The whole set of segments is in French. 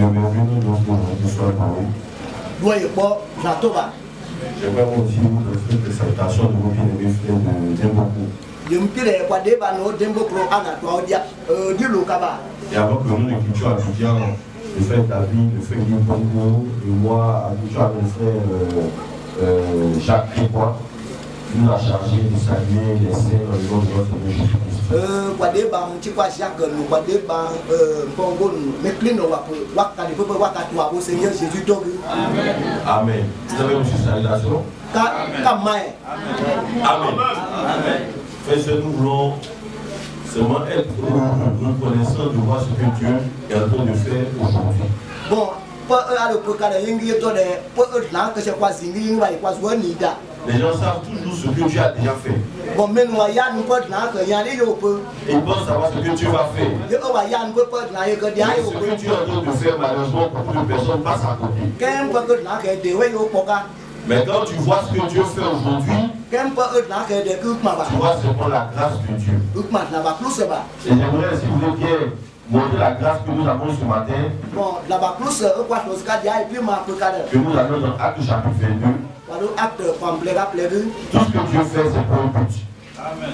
bienvenue donc aujourd'hui soir parmi. J'aimerais aussi vous offrir des salutations de vos bien-aimés frères de Demboku. Et avant que nous de culture Abidjan, le frère David, le frère Guillaume Bongo, et moi, Abidjan, le frère Jacques Crépois, nous a chargé de saluer les saints dans le nom de notre Seigneur Jésus-Christ. Amen. Vous avez reçu salutation? Amen. Amen. Frère, nous voulons seulement être reconnaissants de voir ce que Dieu est en train de faire aujourd'hui. Bon, les gens savent toujours ce que Dieu a déjà fait. Et ils pensent savoir ce que Dieu va faire. Mais ce que Dieu est en train de faire, malheureusement, beaucoup de personnes passent à côté. Mais quand tu vois ce que Dieu fait aujourd'hui, tu vois seulement la grâce de Dieu. Et j'aimerais, si vous voulez bien, montrer la grâce que nous avons ce matin. Que nous allons dans Actes chapitre 22. Tout ce que Dieu fait, c'est pour un but. Amen.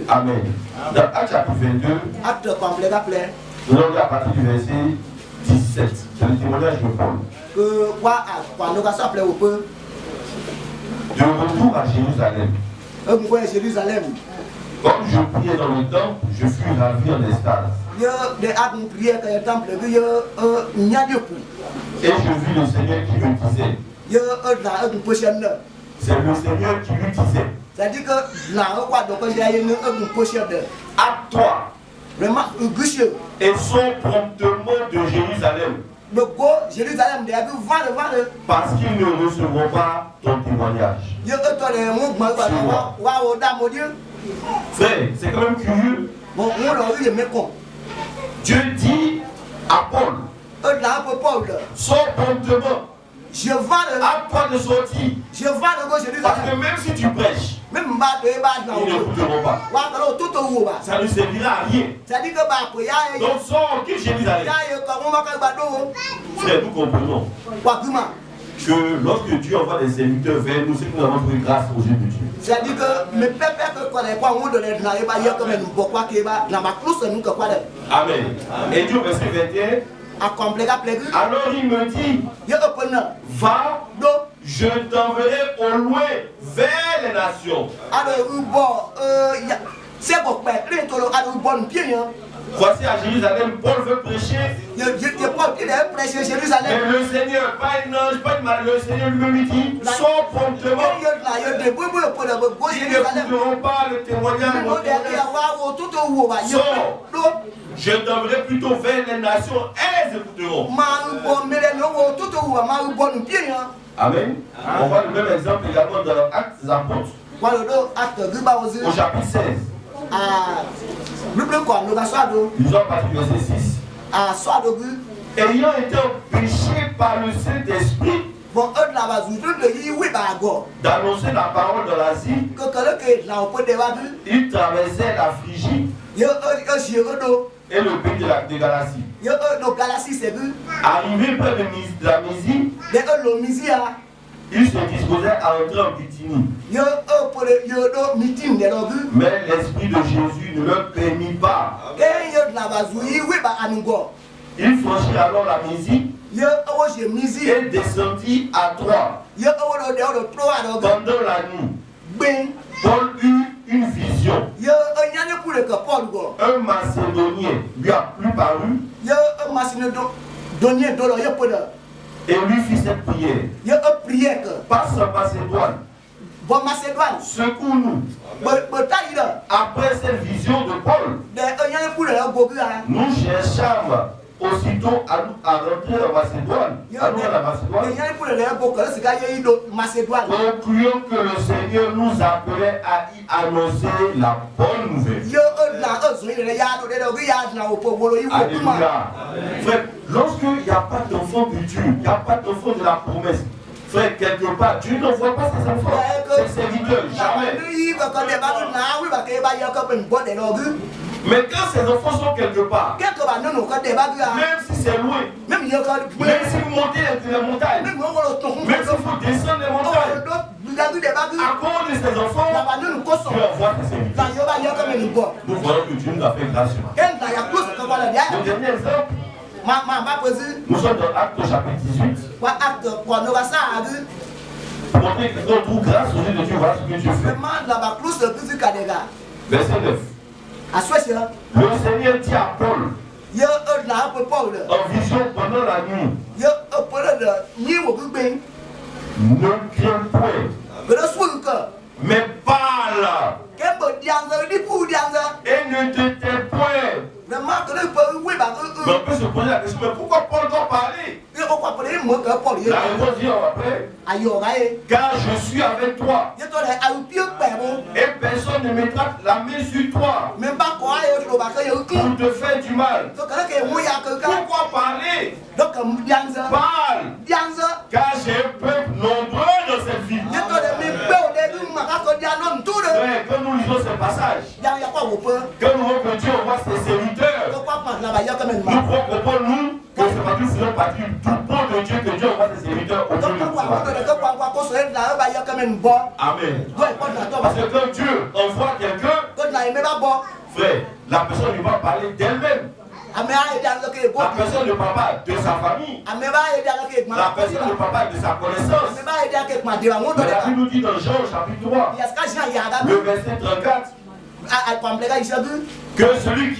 Amen. Dans Actes chapitre 22, nous allons à partir du verset 17. C'est le témoignage de Paul. De retour à Jérusalem. Comme je priais dans le temple, je fus ravi en extase. Et je vis le Seigneur qui me disait. C'est le Seigneur qui lui disait. Hâte-toi et sors promptement de Jérusalem. Parce qu'ils ne recevront pas ton témoignage. Frère, c'est quand même curieux. Dieu dit à Paul, sors promptement. Hâte-toi de sortir. Parce que même si tu prêches, ils n'écouteront pas. Ça ne servira à rien. Donc sors que Jérusalem. Frère, nous comprenons que lorsque Dieu envoie des serviteurs vers nous, c'est que nous avons trouvé grâce aux yeux de Dieu. C'est-à-dire que Amen. Et Dieu, verset 21. Alors il me dit, va, je t'enverrai au loin vers les nations. Voici à Jérusalem, Paul veut prêcher. Mais le Seigneur, pas un ange, pas une malade, le Seigneur lui dit, sors promptement. Ils n'écouteront pas le témoignage. Sors. Je t'enverrai plutôt vers les nations, elles écouteront. Amen. On voit le même exemple également dans Actes des Apôtres. Au chapitre 16. Nous sommes partis du verset 6. Ayant été empêchés par le Saint-Esprit d'annoncer la parole de l'Asie, ils traversaient la Phrygie et le pays de Galatie. Arrivés près de la Mysie, ils se disposaient à entrer en Bithynie. Mais l'Esprit de Jésus ne leur permit pas. Ils franchirent alors la Mysie et descendit à Troie. Pendant la nuit, Paul eut une vision. Un Macédonien lui a paru et lui fit cette prière. Passe en Macédoine. Secours-nous. Après cette vision de Paul, nous cherchâmes aussitôt à rentrer en Macédoine. Concluons que le Seigneur nous appelait à y annoncer la bonne nouvelle. Alléluia. Frère, lorsqu'il n'y a pas d'enfant de Dieu, il n'y a pas d'enfant de la promesse, frère, quelque part, Dieu n'envoie pas ses enfants, ses serviteurs, jamais. Mais quand ces enfants sont quelque part, même si c'est loin, même si vous montez les montagnes, même s'il faut descendre les montagnes, à cause de ces enfants, Dieu envoie ses serviteurs. Nous voyons que Dieu nous a fait grâce. Le dernier exemple, nous sommes dans Actes chapitre 18. Pour montrer que nous trouvons grâce aux yeux de Dieu, voilà ce que Dieu fait. Verset 9. Le Seigneur dit à Paul, en vision pendant la nuit, ne crains point, mais parle, et ne te tais point. Mais on peut se poser la question, mais pourquoi Paul doit parler? La réponse dit après, car je suis avec toi, et personne ne mettra la main sur toi pour te faire du mal. Pourquoi parler? Parle, car j'ai un peuple nombreux dans cette ville. Frère, quand nous lisons ce passage, quand nous voyons que Dieu envoie ses serviteurs, nous pouvons comprendre, nous, que c'est parce que nous faisons partie du pont de Dieu que Dieu envoie ses serviteurs au Dieu. Amen. Parce que quand Dieu envoie quelqu'un, frère, la personne ne va parler d'elle-même. La personne ne parle pas de sa famille. La personne ne parle pas de sa connaissance. Mais la Bible nous dit dans Jean chapitre 3, le verset 34, que celui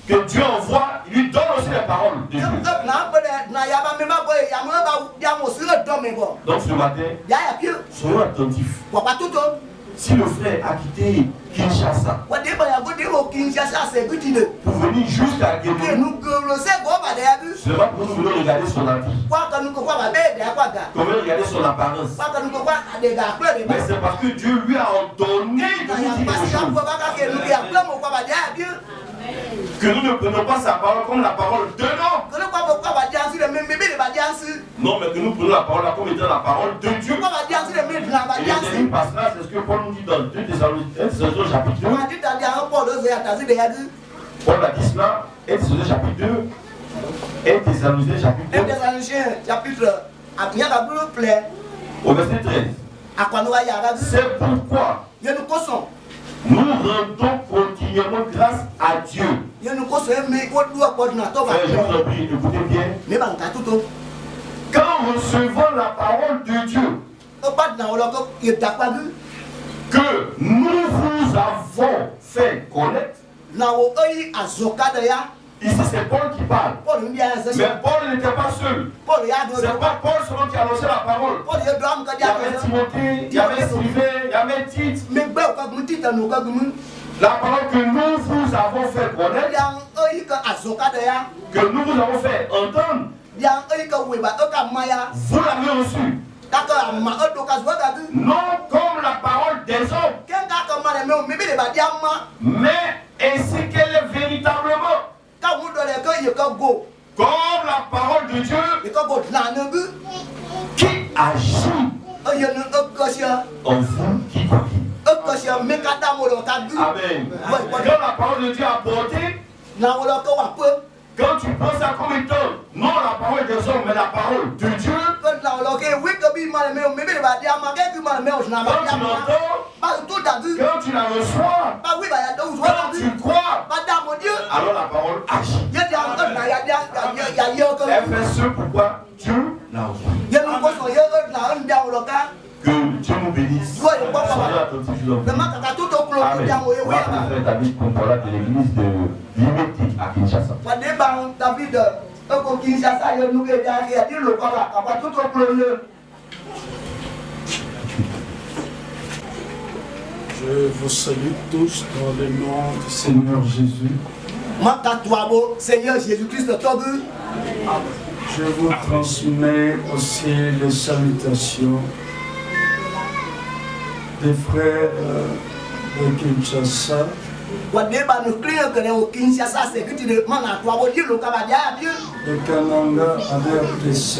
que Dieu envoie, il lui donne aussi les paroles de Dieu. Donc ce matin, soyons attentifs. Si le frère a quitté Kinshasa pour venir jusqu'à Guémon, seulement pour nous voulons regarder son habit, comment regarder son apparence. Mais c'est parce que Dieu lui a ordonné de nous dire des choses. Que nous ne prenons pas sa parole comme la parole de l'homme. Non, mais que nous prenons la parole comme étant la parole de Dieu. Et les derniers passages, c'est ce que Paul nous dit dans 2 Thessaloniciens chapitre 2. Paul a dit cela, 1 Thessaloniciens chapitre 2, 1 Thessaloniciens chapitre 2. Au verset 13. C'est pourquoi nous rendons continuellement grâce à Dieu. Je vous en prie, écoutez bien. Quand recevons la parole de Dieu, que nous vous avons fait connaître. Ici c'est Paul qui parle. Mais Paul n'était pas seul. C'est pas Paul seulement qui annonçait la parole. Il y avait Timothée, il y avait Sylvain, il y avait Tite. La parole que nous vous avons fait connaître, que nous vous avons fait entendre, vous l'avez reçu. Non comme la parole des hommes, mais ainsi qu'elle est véritablement. Comme la parole de Dieu qui agit en vous qui croyez. Amen. Quand la parole de Dieu a porté, quand tu prends ça comme étant non la parole des hommes mais la parole de Dieu, quand tu l'entends, quand tu la reçois, quand tu crois, alors la parole agit. Elle fait ce pourquoi Dieu l'a envoyé. Que Dieu nous bénisse. Soyez attentifs, je vous en prie. Amen. On va faire David Kompola de l'église de Limeti à Kinshasa. Je vous salue tous dans le nom du Seigneur Jésus. Je vous transmets aussi les salutations des frères de Kinshasa. De Kananga en RDC.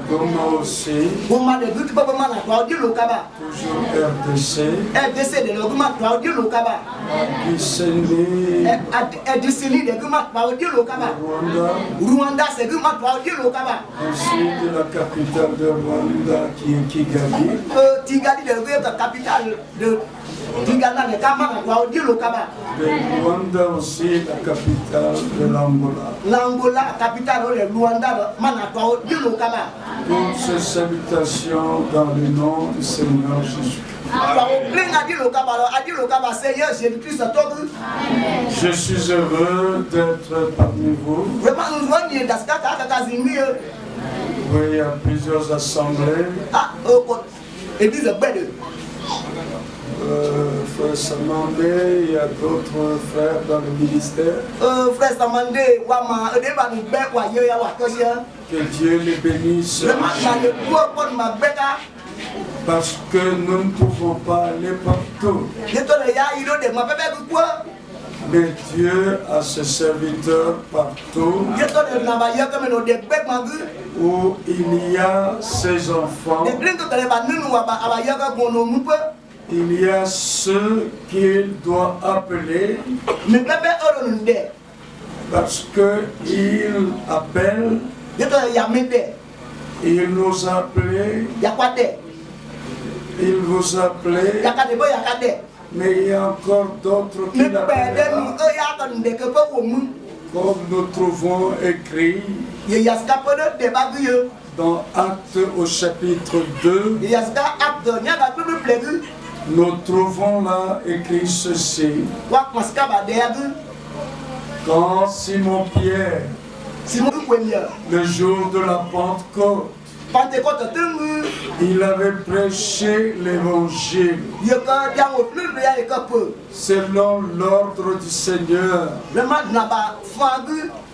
Goma aussi. Goma de but pas vraiment la toi du lokaba. Toujours RDC. RDC de Goma toi du lokaba. Adisini de Goma toi du lokaba. Rwanda c'est Goma toi du lokaba. Ensuite la capitale de Rwanda qui est Kigali. Kigali de la capitale de Tingana de Kamara toi du lokaba. De Rwanda aussi la capitale de l'Angola. L'Angola capitale de Rwanda mana toi du lokaba. Toutes ces salutations dans le nom du Seigneur Jésus. Je suis heureux d'être parmi vous. Oui, il y a plusieurs assemblées. Frère Samandé, il y a d'autres frères dans le ministère. Frère Samandé, que Dieu les bénisse. Parce que nous ne pouvons pas aller partout. Mais Dieu a ses serviteurs partout où il y a ses enfants. Il y a ceux qu'il doit appeler parce qu'il appelle. Il nous a appelés. Il vous a appelé. Mais il y a encore d'autres qui l'appellent. Comme nous trouvons écrit dans Actes au chapitre 2. Nous trouvons là écrit ceci. Quand Simon-Pierre, le jour de la Pentecôte, il avait prêché l'évangile selon l'ordre du Seigneur.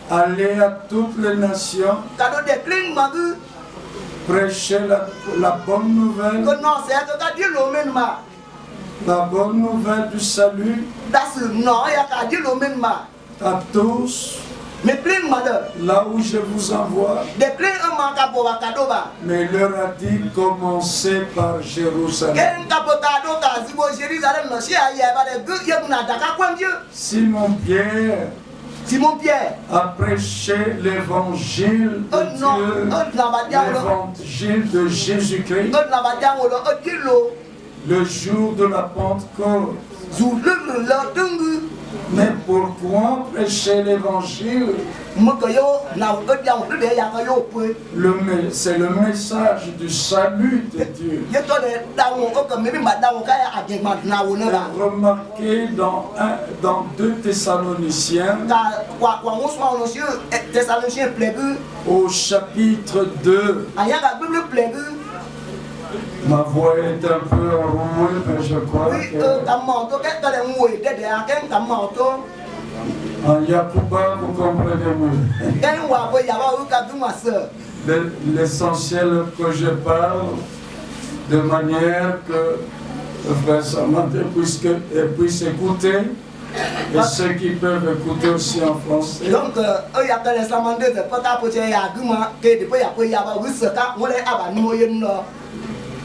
Aller à toutes les nations, prêcher la bonne nouvelle. La bonne nouvelle du salut à tous, là où je vous envoie. Mais il leur a dit commencez par Jérusalem. Simon-Pierre a prêché l'évangile de Dieu, l'évangile de Jésus-Christ. Le jour de la Pentecôte. Mais pourquoi prêcher l'évangile? C'est le message du salut de Dieu. Remarquez dans 2 Thessaloniciens, au chapitre 2. Ma voix est un peu enrouée, mais je crois que... En Yakuba, vous comprenez mieux. L'essentiel que je parle de manière que le frère Samandé puisse écouter, et ceux qui peuvent écouter aussi en français. Donc,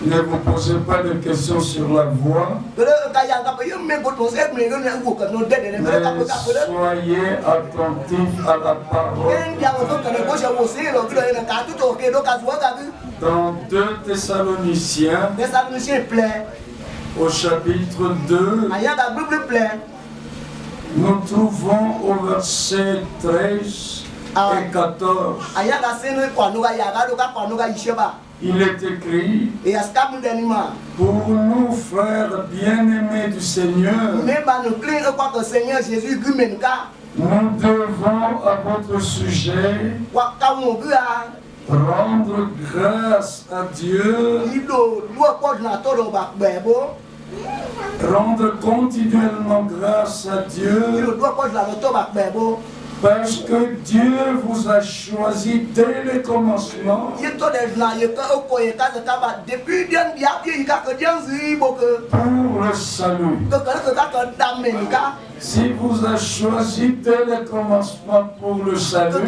ne vous posez pas de questions sur la voix. Mais soyez attentifs à la parole. Dans 2 Thessaloniciens, au chapitre 2, nous trouvons au verset 13 et 14. Il est écrit pour nous, frères bien-aimés du Seigneur, nous devons à votre sujet rendre grâce à Dieu, rendre continuellement grâce à Dieu, parce que Dieu vous a choisi dès le commencement pour le salut. Si vous avez choisi dès le commencement pour le salut,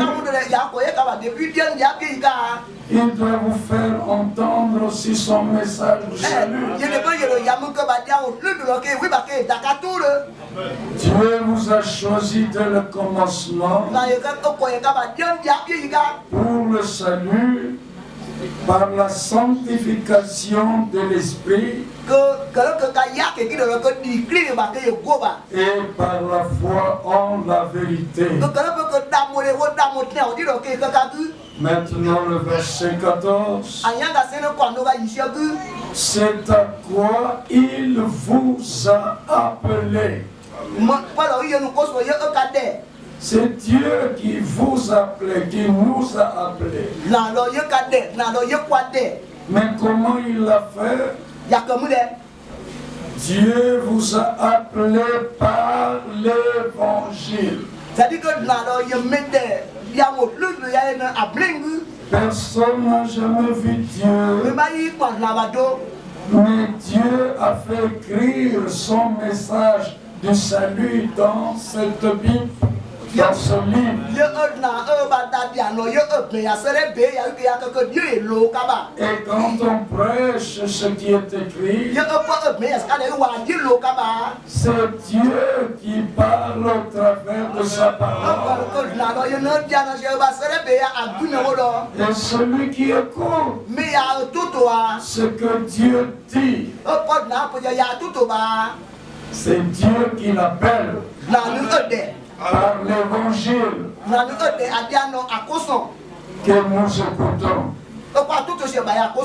il doit vous faire entendre aussi son message du salut. Dieu vous a choisi dès le commencement pour le salut par la sanctification de l'esprit et par la foi en la vérité. Maintenant le verset 14. C'est à quoi il vous a appelé. C'est Dieu qui vous a appelé, qui nous a appelés. Mais comment il l'a fait? Dieu vous a appelé par l'évangile. Personne n'a jamais vu Dieu. Mais Dieu a fait écrire son message de salut dans cette Bible. Dans ce livre. Et quand on prêche ce qui est écrit, c'est Dieu qui parle au travers de sa parole. Et celui qui écoute ce que Dieu dit, c'est Dieu qui l'appelle par l'évangile que nous écoutons.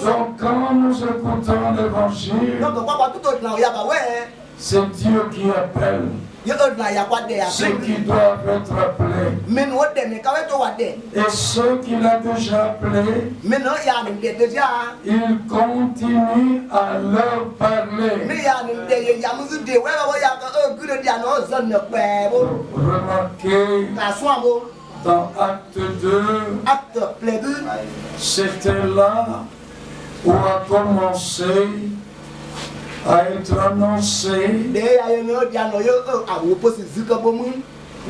Donc quand nous écoutons l'évangile, c'est Dieu qui appelle ceux qui doivent être appelés. Et ceux qu'il a déjà appelés, il continue à leur parler. Remarquez, dans Acte 2, c'était là où a commencé à être annoncé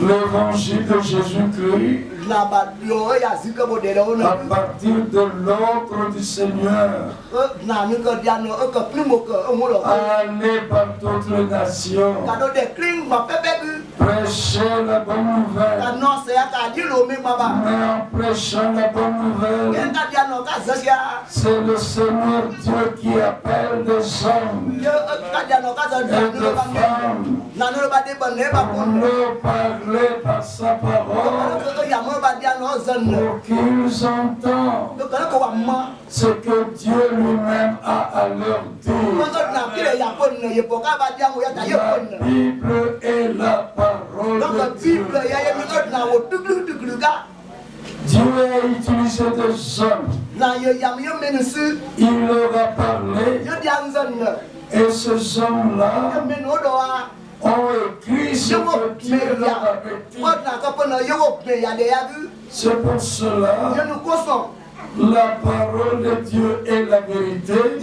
l'évangile de Jésus-Christ à partir de l'ordre du Seigneur. Allez par toutes les nations, prêchez la bonne nouvelle. Mais en prêchant la bonne nouvelle, c'est le Seigneur Dieu qui appelle des hommes et des femmes pour leur parler par sa parole, pour qu'ils entendent ce que Dieu lui-même a à leur dire. La Bible est la parole de Dieu. Dieu a utilisé des hommes. Il leur a parlé. Et ces hommes-là ont écrit ce que Dieu leur avait dit. C'est pour cela la parole de Dieu est la vérité.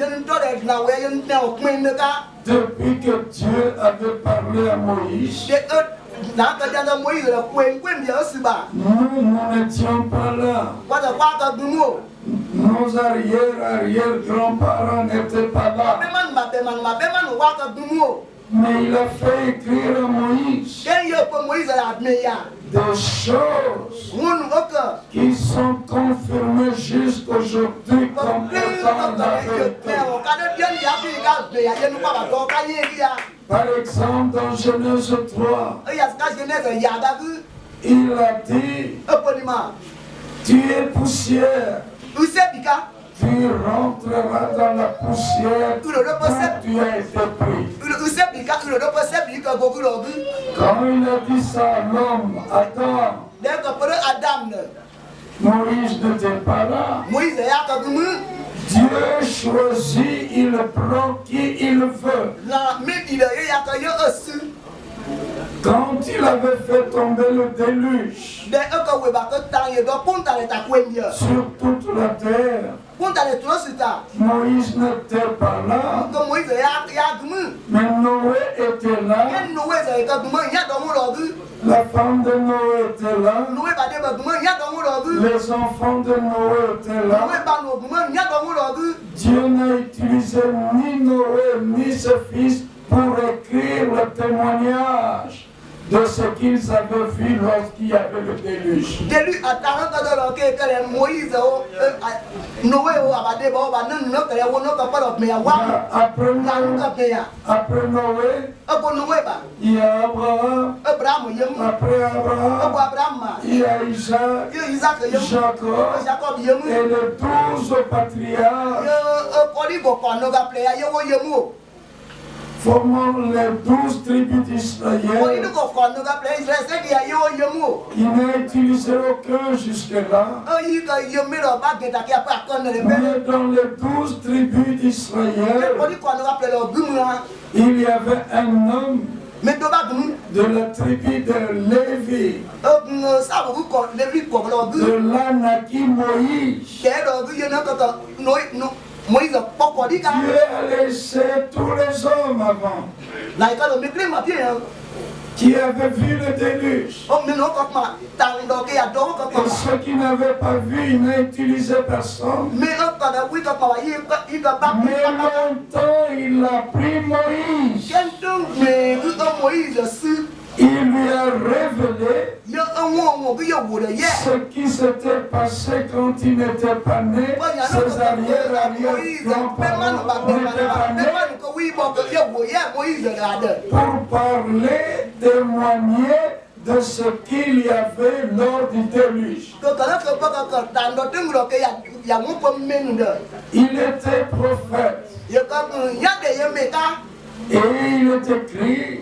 Depuis que Dieu avait parlé à Moïse, nous n'étions pas là. Nos arrière-grands-parents n'étaient pas là. Mais il a fait écrire à Moïse des choses qui sont confirmées jusqu'aujourd'hui comme étant la vérité. Par exemple, dans Genèse 3, il a dit, tu es poussière. Tu rentreras dans la poussière où tu as été pris. Quand il a dit ça à l'homme, Adam, Moïse n'était pas là. Dieu choisit, il prend qui il veut. Quand il avait fait tomber le déluge sur toute la terre, Moïse n'était pas là, mais Noé était là. La femme de Noé était là. Les enfants de Noé étaient là. Dieu n'a utilisé ni Noé ni ses fils pour écrire le témoignage de ce qu'ils avaient vu lorsqu'il y avait le déluge. Après Noé, il y a Abraham. Après Abraham, il y a Isaac, Jacob et les 12 patriarches formant les 12 tribus d'Israël. Il n'a utilisé aucun jusque-là. Mais dans les 12 tribus d'Israël, il y avait un homme de la tribu de Lévi, de l'Anaki Moïse. Dieu a laissé tous les hommes avant qui avaient vu le déluge. Et ceux qui n'avaient pas vu, il n'a utilisé personne. Mais longtemps, il a pris Moïse. Il lui a révélé ce qui s'était passé quand il n'était pas né. Ses arrière-grands-parents n'étaient pas nés. Pour parler, témoigner de ce qu'il y avait lors du déluge. Il était prophète. Et il est écrit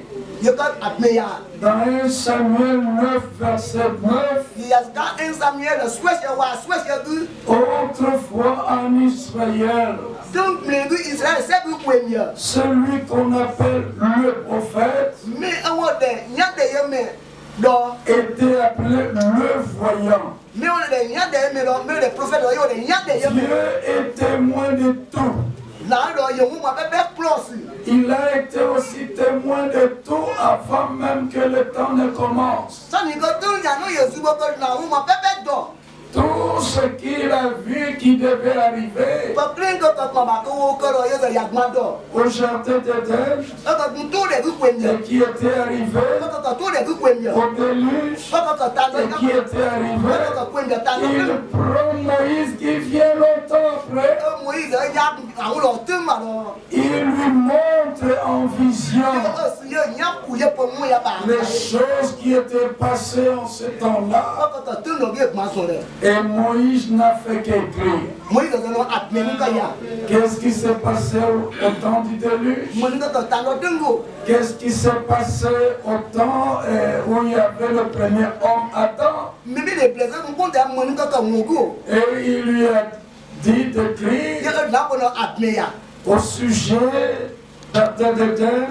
dans 1 Samuel 9, verset 9, autrefois en Israël, celui qu'on appelle le prophète était appelé le voyant. Dieu est témoin de tout. Il a été aussi témoin de tout avant même que le temps ne commence. Tout ce qu'il a vu qui devait arriver au jardin d'Éden et qui était arrivé au déluge et qui était arrivé, il prend Moïse qui vient longtemps après, il lui montre en vision les choses qui étaient passées en ce temps-là. Et Moïse n'a fait qu'écrire. Qu'est-ce qui s'est passé au temps du déluge? Qu'est-ce qui s'est passé au temps où il y avait le premier homme Adam? Et il lui a dit d'écrire au sujet d'Éden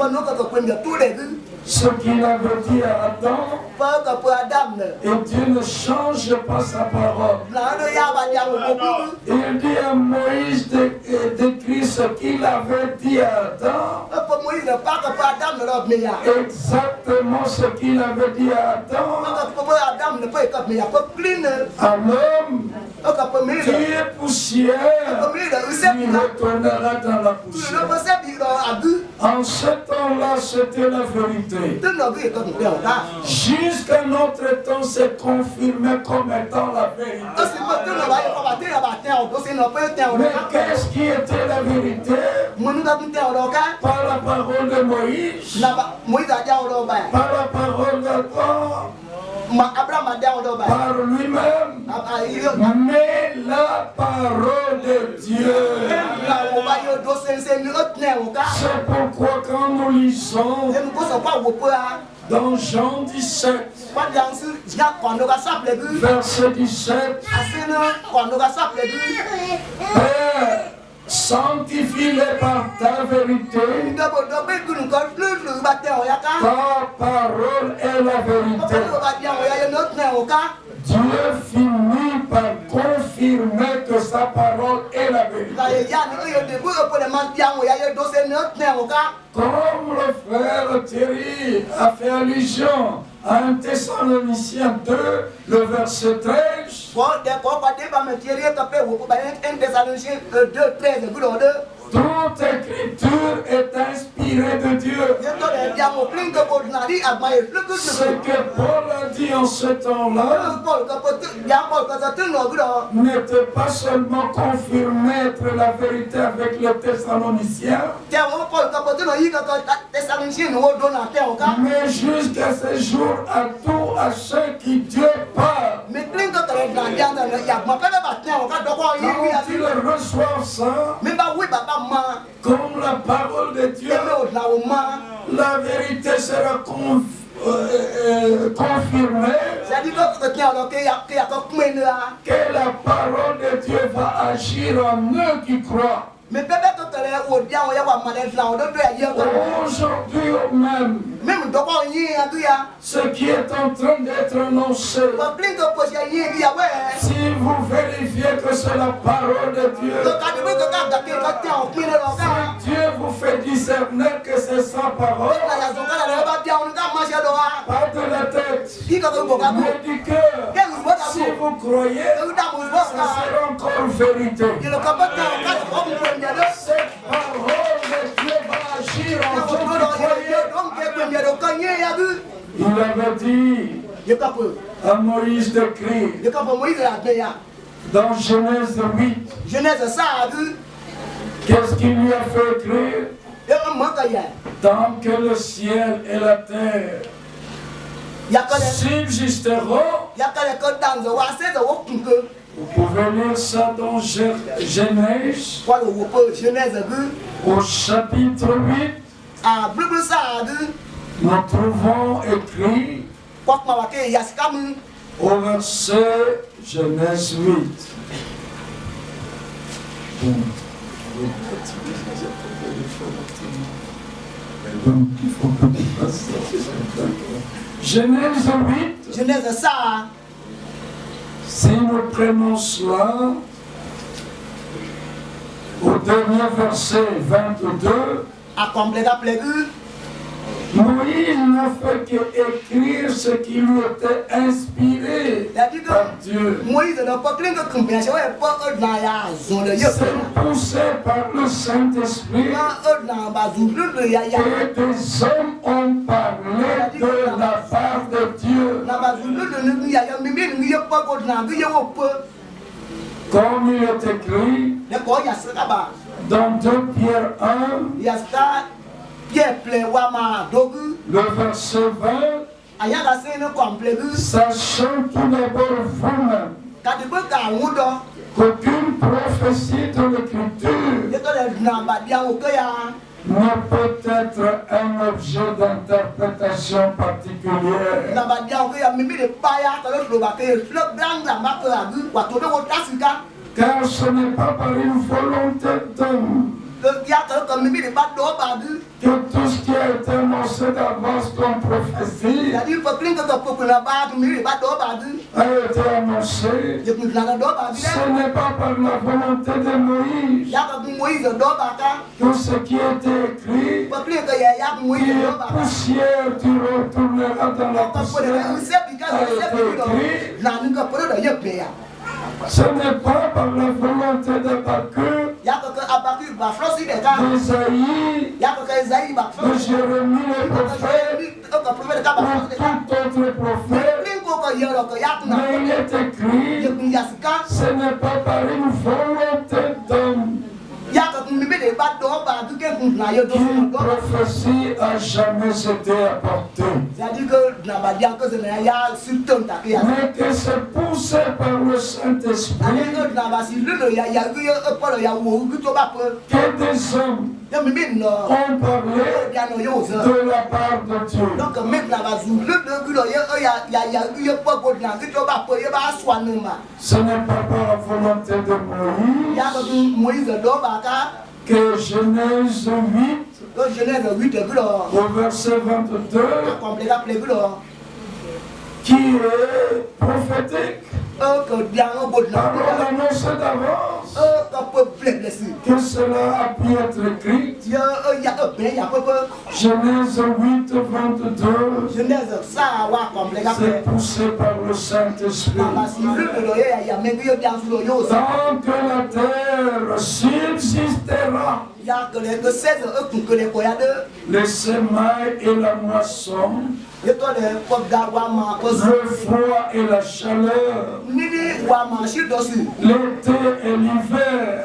ce qu'il avait dit à Adam. Et Dieu ne change pas sa parole. Il dit à Moïse d'écrire ce qu'il avait dit à Adam. Exactement ce qu'il avait dit à Adam. À l'homme, tu es poussière, tu retourneras dans la poussière. En ce temps-là, c'était la vérité. Jusqu'à notre temps, c'est confirmé comme étant la vérité. Mais qu'est-ce qui était la vérité? Par la parole de Moïse, par la parole d'Adam, par lui-même, mais la parole de Dieu. C'est pourquoi quand nous lisons dans Jean 17, verset 17, Père, sanctifie-les par ta vérité. Ta parole est la vérité. Dieu finit par confirmer que sa parole est la vérité. Comme le frère Thierry a fait allusion à 1 Thessaloniciens 2, le verset 13. Toute écriture est inspirée de Dieu. Ce que Paul a dit en ce temps-là n'était pas seulement confirmer la vérité avec les Thessaloniciens, mais jusqu'à ce jour à tous à ceux qui Dieu parle. Quand ils reçoivent ça, comme la parole de Dieu, la vérité sera confirmée que la parole de Dieu va agir en eux qui croient. Aujourd'hui même, ce qui est en train d'être annoncé, si vous vérifiez que c'est la parole de Dieu, si Dieu vous fait discerner que c'est sa parole, pas de la tête, mais du cœur, si vous croyez, ça sera encore vérité. Cette parole de Dieu va agir en vous qui croyez. Il avait dit à Moïse d'écrire dans Genèse 8. Qu'est-ce qu'il lui a fait écrire? Tant que le ciel et la terre subsisteront. Vous pouvez lire ça dans Genèse, au chapitre 8. Nous trouvons écrit au verset Genèse 8. Genèse 8. Si nous prenons cela, au dernier verset 22, Moïse n'a fait qu'écrire ce qui lui était inspiré par Dieu. C'est poussé par le Saint-Esprit que des hommes ont parlé de la part de Dieu. Comme il est écrit dans 2 Pierre 1, le verset 20, sachant tout d'abord vous-même qu'aucune prophétie de l'Écriture ne peut être un objet d'interprétation particulière. Car ce n'est pas par une volonté d'homme que tout ce qui a été annoncé d'avance comme prophétie a été annoncé. Ce n'est pas par la volonté de Moïse que ce qui a été écrit, qui est poussière, tu retourneras dans la poussière, a été écrit. Ce n'est pas par la volonté d'Habakkuk, d'Ésaïe, de Jérémie le prophète, ou tout autre prophète, mais il est écrit, ce n'est pas par une volonté d'homme qu'une prophétie a jamais été apportée, mais que c'est poussé par le Saint-Esprit que des hommes ont parlé de la part de Dieu. Ce n'est pas par la volonté de Moïse que Genèse 8, au verset 22, qui est prophétique, Parole annoncée d'avance que cela a pu être écrit. Genèse 8, 22. C'est poussé par le Saint-Esprit. Tant que la terre subsistera, les semailles et la moisson, le froid et la chaleur, l'été et l'hiver,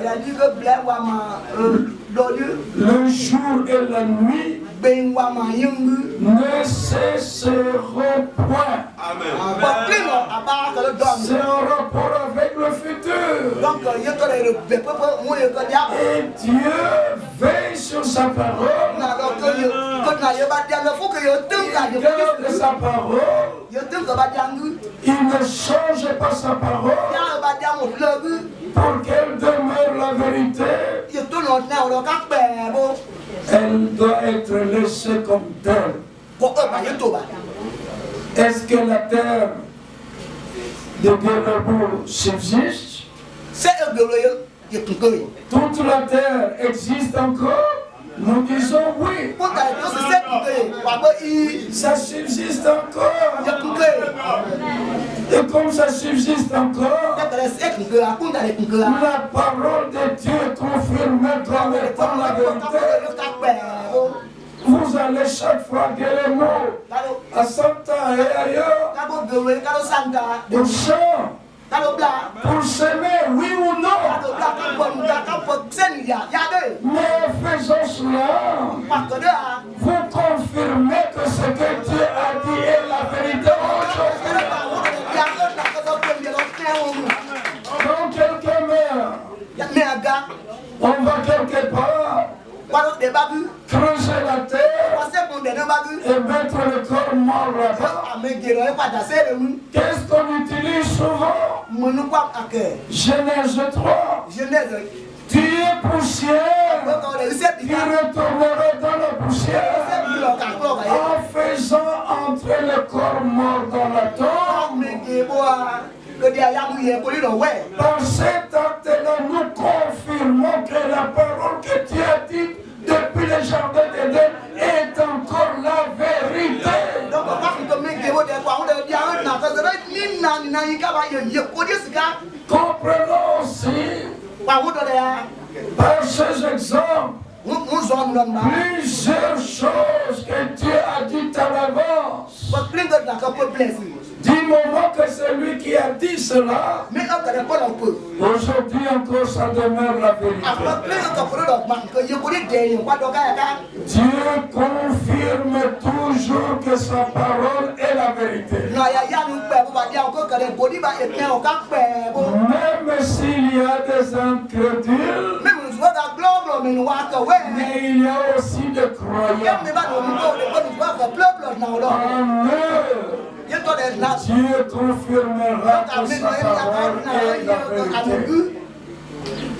le jour et la nuit ne cesseront point. Amen. C'est en rapport avec le futur. Et Dieu veille sur sa parole. Il garde sa parole. Il ne change pas sa parole pour qu'elle demeure la vérité. Elle doit être laissée comme telle. Est-ce que la terre de Guénébourg subsiste? Toute la terre existe encore? Nous disons oui. Ça subsiste encore. Et comme ça subsiste encore, la parole de Dieu confirmée dans le temps la vérité. Vous allez chaque fois que les mots à Santa et ailleurs, au champ, pour s'aimer, oui ou non. Mais faisons cela. Vous confirmez que ce que Dieu a dit est la vérité aujourd'hui. Quand quelqu'un meurt, on va quelque part creuser la terre et mettre le corps mort là-bas. Qu'est-ce qu'on utilise souvent? Genèse 3. Tu es poussière, tu retourneras dans la poussière en faisant entrer le corps mort dans la tombe. Dans cet acte-là, nous confirmons que la parole que tu as dite depuis le jardin d'Éden est encore la vérité. Comprenons aussi par ces exemples plusieurs choses que Dieu a dites à l'avance. Du moment que celui qui a dit cela, aujourd'hui encore ça demeure la vérité. Dieu confirme toujours que sa parole est la vérité. Même s'il y a des incrédules, mais il y a aussi des croyants. Dieu confirmera que sa parole est la vérité.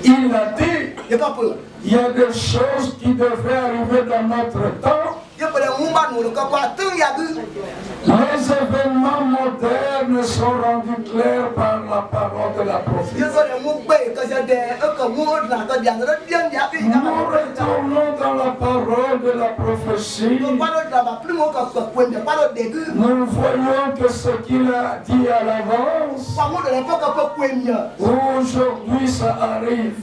Il a dit, il y a des choses qui devraient arriver dans notre temps. Les événements modernes sont rendus clairs par la parole de la prophétie. Nous retournons dans la parole de la prophétie. Nous voyons que ce qu'il a dit à l'avance, aujourd'hui ça arrive.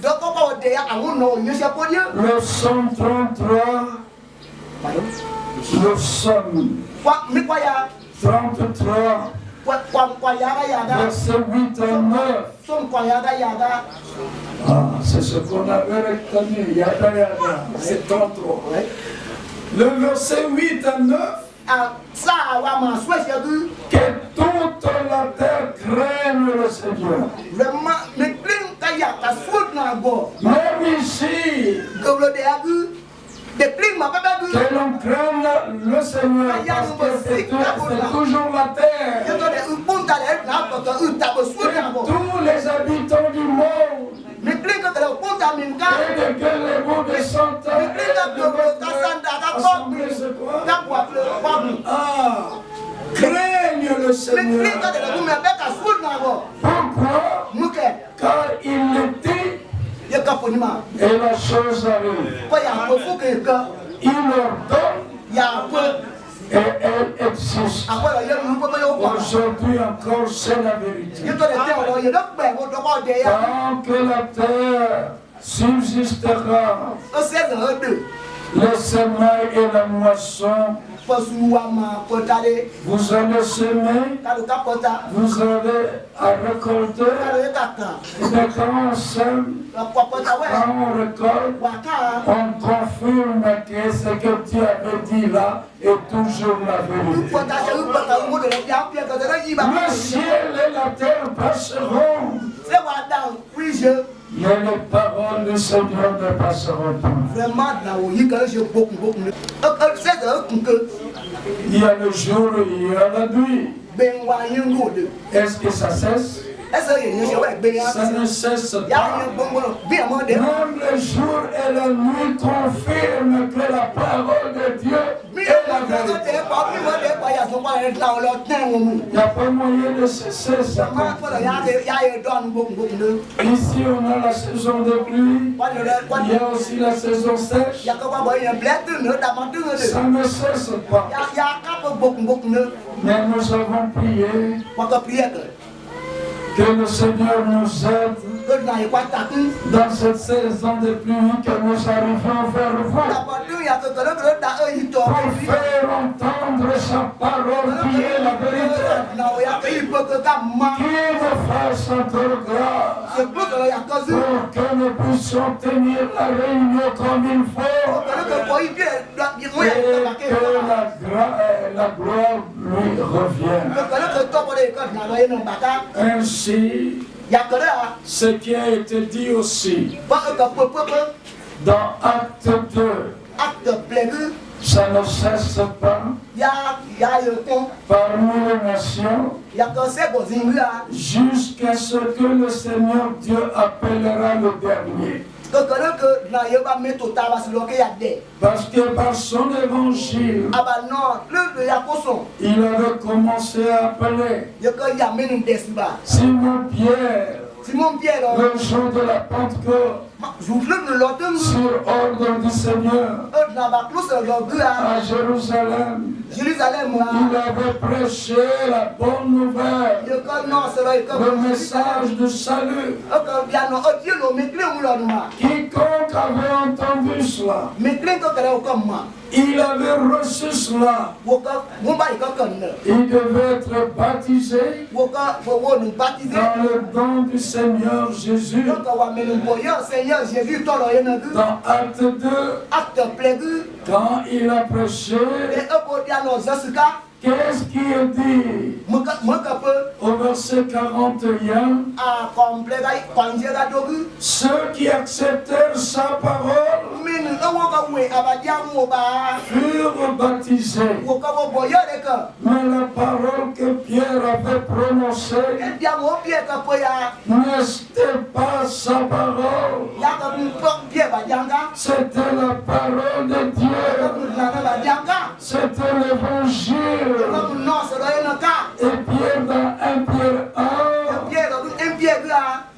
Le Psaume 33. Le Psaume 33, verset 8 à 9. C'est ce qu'on avait retenu, yada yada, c'est 33. Le verset 8 à 9. Que toute la terre craigne le Seigneur. Même ici, que l'on craigne le Seigneur, parce que c'est toujours la terre. Que tous les habitants du monde, et de que les mots de Santa craignent le Seigneur. Pourquoi car il l'était. Et la chose arrive. Il ordonne. Et elle existe. Aujourd'hui encore, c'est la vérité. Tant que la terre subsistera, le semail et la moisson, vous allez semer, vous allez récolter, mais quand on sème, quand on récolte, on confirme que ce que Dieu avait dit là est toujours la vérité. Le ciel et la terre passeront, mais les paroles du Seigneur ne passeront pas. Il y a le jour et il y a la nuit. Est-ce que ça cesse? Ça ne cesse pas. Même le jour et la nuit confirment que la parole de Dieu est la vérité. Il n'y a pas moyen de cesser ça. Ici on a la saison de pluie. Il y a aussi la saison sèche. Ça ne cesse pas. Mais nous avons prié que le Seigneur nous aide dans cette saison de pluie, que nous arrivions vers vous pour faire entendre sa parole qui est la vérité, qui nous fasse encore grâce pour que nous puissions tenir la réunion comme il faut et que la gloire lui revienne. Ainsi, ce qui a été dit aussi dans Acte 2, ça ne cesse pas parmi les nations jusqu'à ce que le Seigneur Dieu appellera le dernier. Parce que par son évangile, il avait commencé à appeler Simon Pierre, le jour de la Pentecôte, sur ordre du Seigneur, à Jérusalem, il avait prêché la bonne nouvelle, le message du salut. Quiconque avait entendu cela, il avait reçu cela, il devait être baptisé dans le nom du Seigneur Jésus. Dans Acte 2, quand il a prêché, qu'est-ce qui est dit au verset 41? Ceux qui acceptèrent sa parole furent baptisés. Mais la parole que Pierre avait prononcée n'était pas sa parole. C'était la parole de Dieu. C'était l'évangile. Et Pierre dans 1 Pierre 1,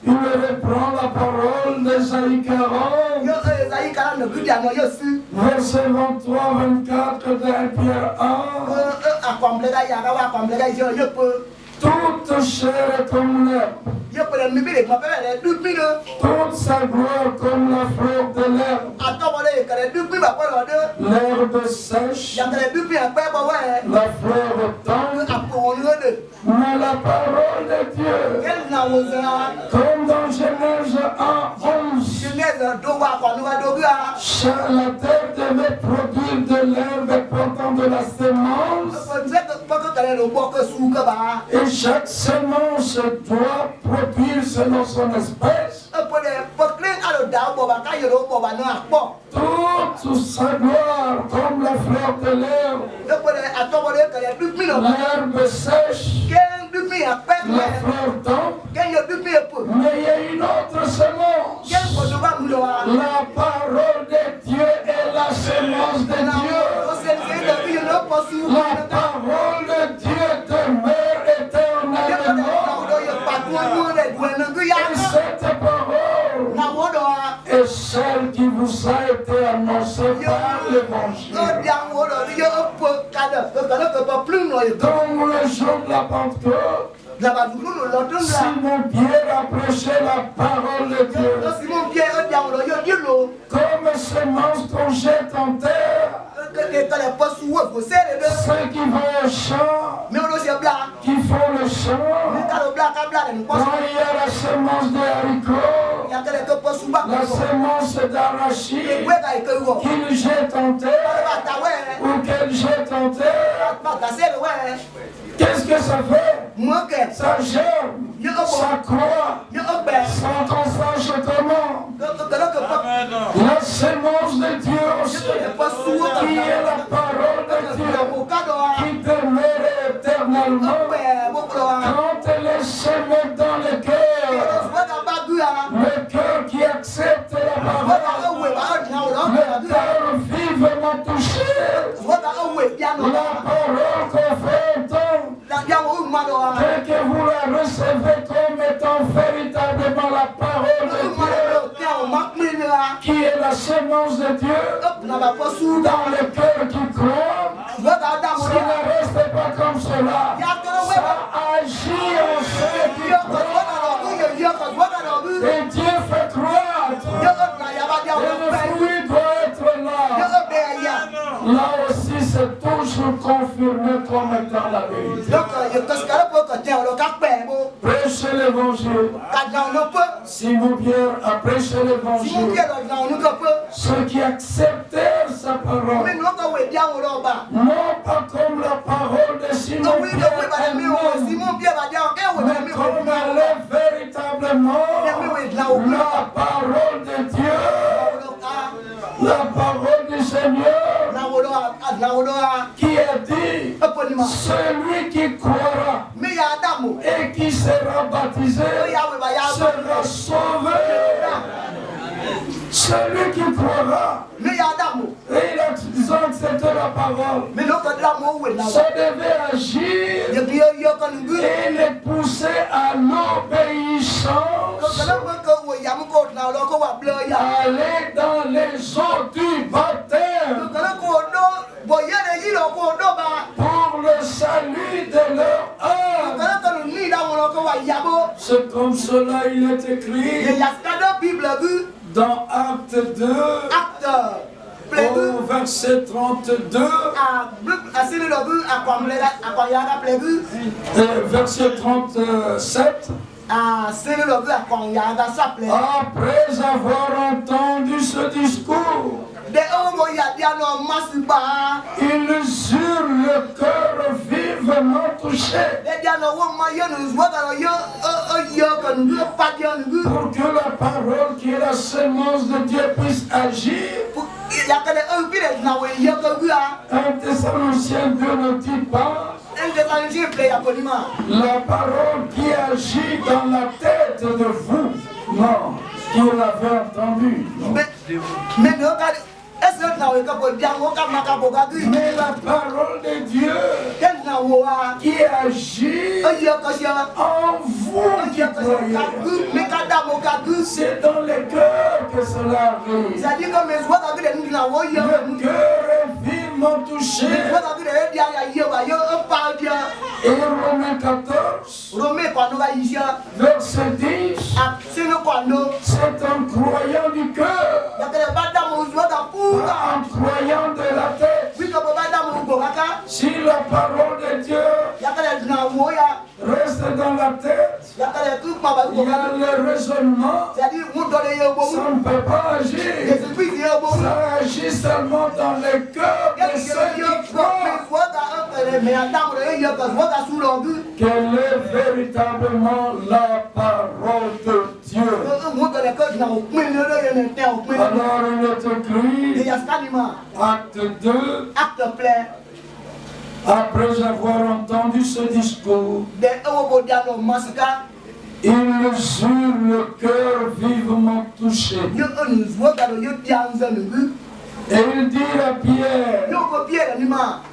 il reprend la parole d'Ésaïe 40, verset 23-24 de 1 Pierre 1. Toute chair est comme l'herbe, toute sa gloire comme la fleur de l'herbe. L'herbe sèche, la fleur tombe, mais la parole de Dieu, comme dans Genèse 1:11, la terre devait produire de l'herbe portant de la semence, et chaque semence doit produire selon son espèce toute sa gloire comme la fleur de l'herbe. L'herbe sèche, la fleur tombe, mais il y a une autre semence. La parole de Dieu est la semence de Dieu. La parole de Dieu demeure éternellement. Et été annoncé par l'évangile. Dans le jour de la Pentecôte, Simon Pierre a prêché la parole de Dieu. Comme semence qu'on jette en terre, ceux qui vont au champ, qui font le champ, quand il y a la semence de haricots, la semence d'arachide, qu'ils jettent en terre, ou qu'elle jette en terre, qu'est-ce que ça fait? Ça germe, ça croît, sans qu'on sache comment. La semence de Dieu aussi, qui est la parole de Dieu, qui demeure éternellement, quand elle est semée dans le cœur qui accepte la parole, le cœur vivement touché, la parole qu'on fait entendre, que vous la recevez comme étant véritablement la parole de Dieu, qui est la semence de Dieu, dans le cœur qui croit, ça ne reste pas comme cela, ça agit en ceux qui croient, et Dieu fait croître, et le fruit doit être là. Là aussi, c'est toujours confirmé comme étant la vérité. Prêchez l'évangile. Simon Pierre a prêché l'évangile. Ceux qui acceptèrent sa parole, non pas comme la parole de Simon Pierre, mais comme elle est véritablement la parole de Dieu, la parole du Seigneur, qui a dit, celui qui croira et qui sera baptisé sera sauvé. Celui qui croira, et il a accepté la parole, ça devait agir et les pousser à l'obéissance, aller dans les eaux du baptême pour le salut de leur âme. C'est comme cela il est écrit dans Acte 2, au verset 32, verset 37. Après avoir entendu ce discours, ils eurent le cœur vivement touché pour que la parole qui est la semence de Dieu puisse agir. 1 Thessaloniciens 2 ne dit pas la parole qui agit dans la tête de vous. Non, qui l'avait entendu. Mais la parole de Dieu qui agit en vous qui croyez, c'est dans le cœur que cela arrive. Le cœur est vivement touché. Et Romains 14, verset 10, c'est un croyant du cœur, un croyant de la tête. Si la parole de Dieu reste dans la tête, il y a le raisonnement, ça ne peut pas agir. Ça agit seulement dans le cœur de ceux qui croient. Quelle est véritablement la parole de Dieu? Alors il est écrit, acte 2, après avoir entendu ce discours, ils eurent le cœur vivement touché. Et il dit à Pierre,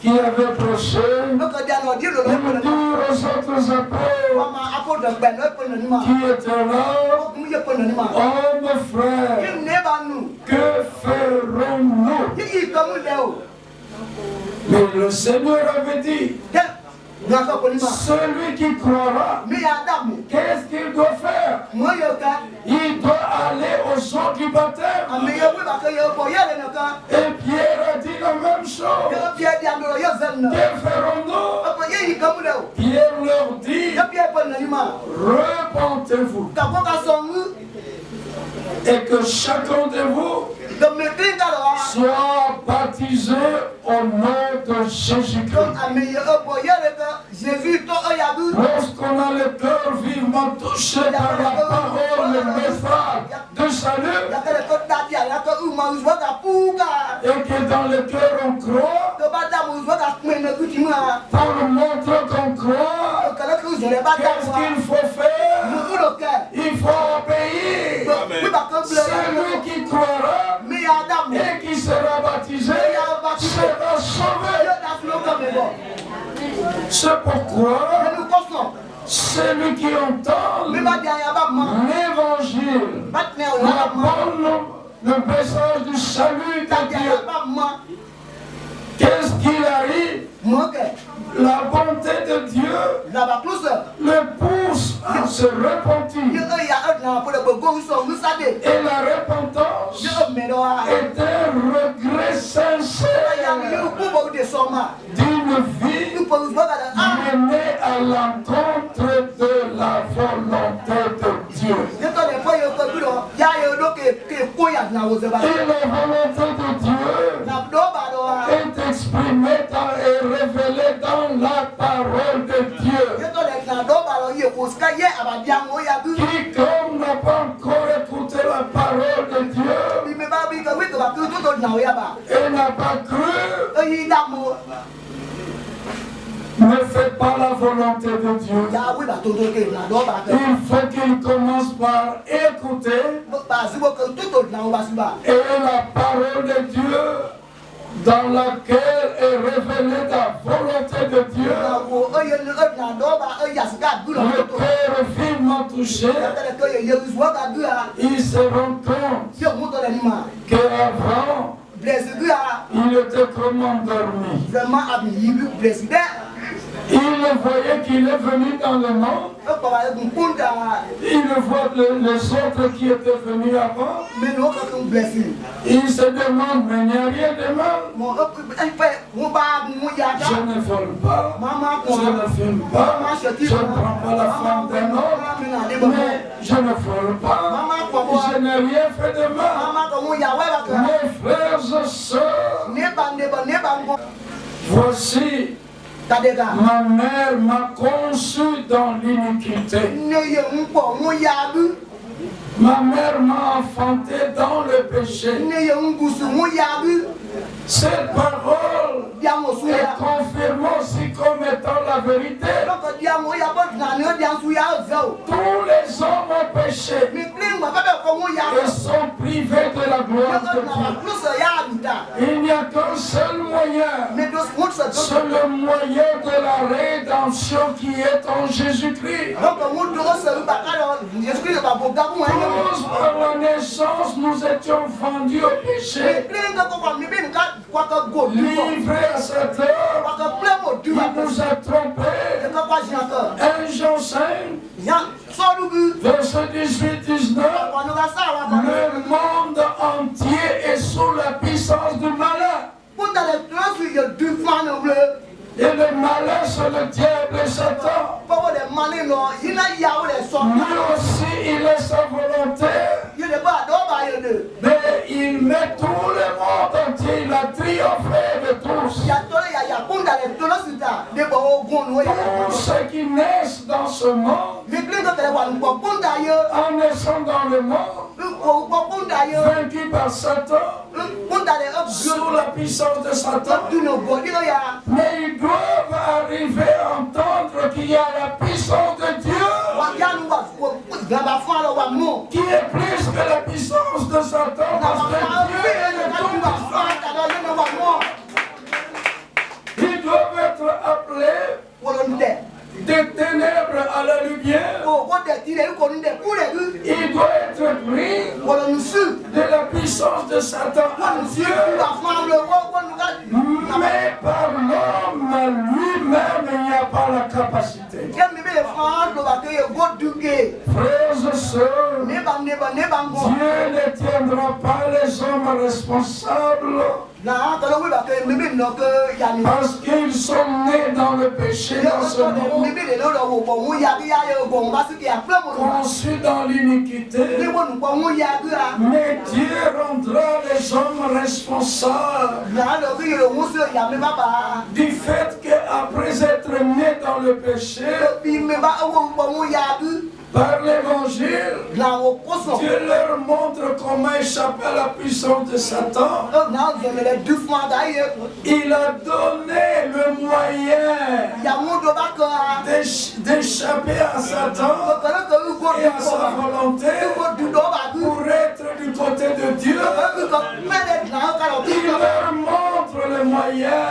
qui avait prêché, il dit aux autres autres apôtres qui étaient là, oh mes frères, que ferons-nous? Mais le Seigneur avait dit, celui qui croira, qu'est-ce qu'il doit faire? Il doit aller au sang du baptême. Et Pierre a dit la même chose. Que ferons-nous? Pierre leur dit, repentez-vous. Et que chacun de vous soit baptisé au nom de Jésus-Christ. Lorsqu'on a le cœur vivement touché par la parole, le message de salut, et que dans le cœur on croit, pour montrer qu'on croit, qu'est-ce qu'il faut faire? Il faut obéir. Celui qui croira et qui sera baptisé sera sauvé. C'est pourquoi celui qui entend l'évangile, le message du salut de Dieu, qu'est-ce qu'il arrive? La bonté de Dieu le pousse à se repentir. Et la repentance est un regret sincère d'une vie menée à l'encontre de la volonté de Dieu. Et la volonté de Dieu est exprimée et révélée dans la parole de Dieu. Quiconque n'a pas encore écouté la parole de Dieu et n'a pas cru, ne fait pas la volonté de Dieu. Il faut qu'il commence par écouter et la parole de Dieu dans laquelle est révélée la volonté de Dieu. Le cœur vivement touché, il se rend compte qu'avant, il était comme endormi. Il voyait qu'il est venu dans le monde. Il voit les autres qui étaient venus avant. Il se demande, mais il n'y a rien de mal. Je ne vole pas, je ne fume pas, je ne prends pas la femme d'un autre, mais je ne vole pas, je n'ai rien fait de mal. Mes frères et sœurs, voici, ma mère m'a conçu dans l'iniquité. Ma mère m'a enfanté dans le péché. Cette parole est confirmée aussi comme étant la vérité. Tous les hommes ont péché et sont privés de la gloire de Dieu. Il n'y a qu'un seul moyen. C'est le moyen de la rédemption qui est en Jésus-Christ. Tous par la naissance, nous étions vendus au péché. Livrés à cette heure, il nous a trompés. 1 Jean 5, verset 18-19, le monde entier est sous la puissance du malin. Et le malin, c'est le diable et Satan. Lui aussi, il a sa volonté. Mais il met tout le monde entier. Il a triomphé de tous. Tous ceux qui naissent dans ce monde, en naissant dans le monde, vaincus par Satan, sous la puissance de Satan, mais ils doivent arriver à entendre qu'il y a la puissance de Dieu qui est plus que la puissance de Satan, parce que Dieu est le tout-puissant. Ils doivent être appelés des ténèbres Satan à Dieu, mais par l'homme lui-même, il n'y a pas la capacité. Frères et sœurs, Dieu ne tiendra pas les hommes responsables parce qu'ils sont nés dans le péché, dans ce monde, conçus dans l'iniquité. Mais Dieu rendra les hommes responsables du fait qu'après être nés dans le péché, par l'évangile, Dieu leur montre comment échapper à la puissance de Satan. Il a donné le moyen d'échapper à Satan et à sa volonté pour être du côté de Dieu. Il leur montre le moyen.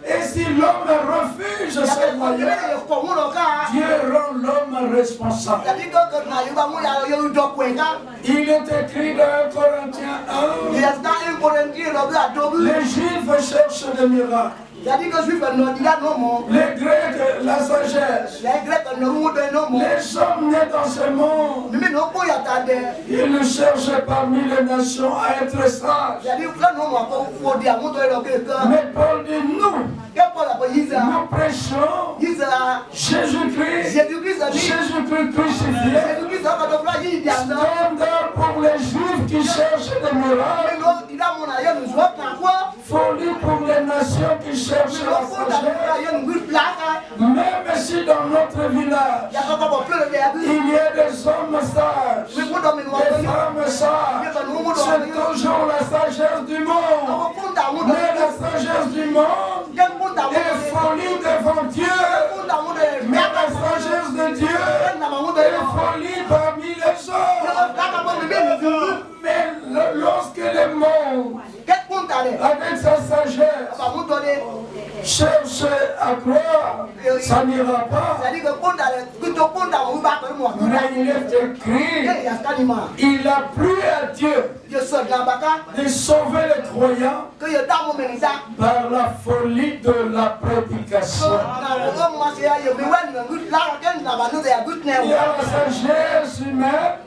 Et si l'homme refuse ce moyen, Dieu rend l'homme responsable. Il est écrit dans 1 Corinthiens 1, les Juifs cherchent des miracles. Les Grecs, la sagesse. Les hommes nés dans ce monde, ils ne cherchent parmi les nations à être sages. Mais Paul dit nous prêchons Jésus-Christ crucifié. Scandale pour les Juifs qui cherchent des miracles. Folie pour les nations qui cherchent la sagesse. Même si dans notre village, il y a des hommes sages, des femmes sages, c'est toujours la sagesse du monde. Mais la sagesse du monde est folie devant Dieu. Mais la sagesse de Dieu est folie parmi les hommes. Mais lorsque le monde, avec sa sagesse, cherche à croire, ça n'ira pas. Mais il est écrit, il a plu à Dieu de sauver les croyants par la folie de la prédication. Il y a la sagesse humaine.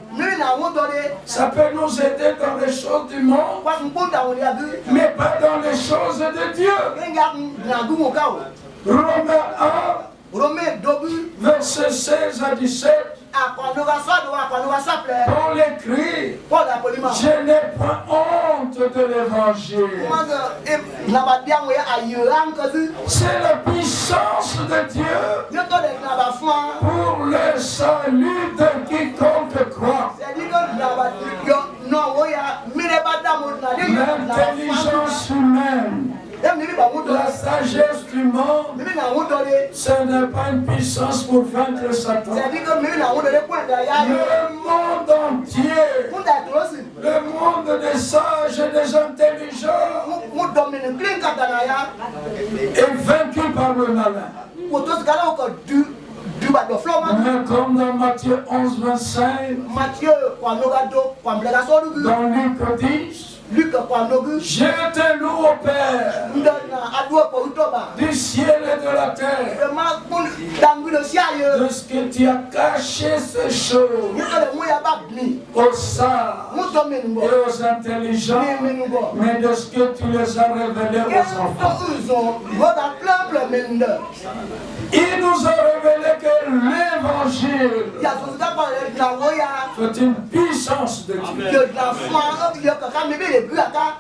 Ça peut nous aider dans les choses du monde, mais pas dans les choses de Dieu. Romains 1, versets 16 à 17. Paul écrit, je n'ai point honte de l'évangile. C'est la puissance de Dieu pour le salut de quiconque croit. L'intelligence humaine, la sagesse du monde, ce n'est pas une puissance pour vaincre Satan. Le monde entier, le monde des sages et des intelligents est vaincu par le malin. Mais comme dans Matthieu 11, 25, dans Luc 10, je te loue au Père du ciel et de la terre de ce que tu as caché ces choses aux sages et aux intelligents, mais de ce que tu les as révélés aux enfants. Il nous a révélé que l'évangile est une puissance de Dieu.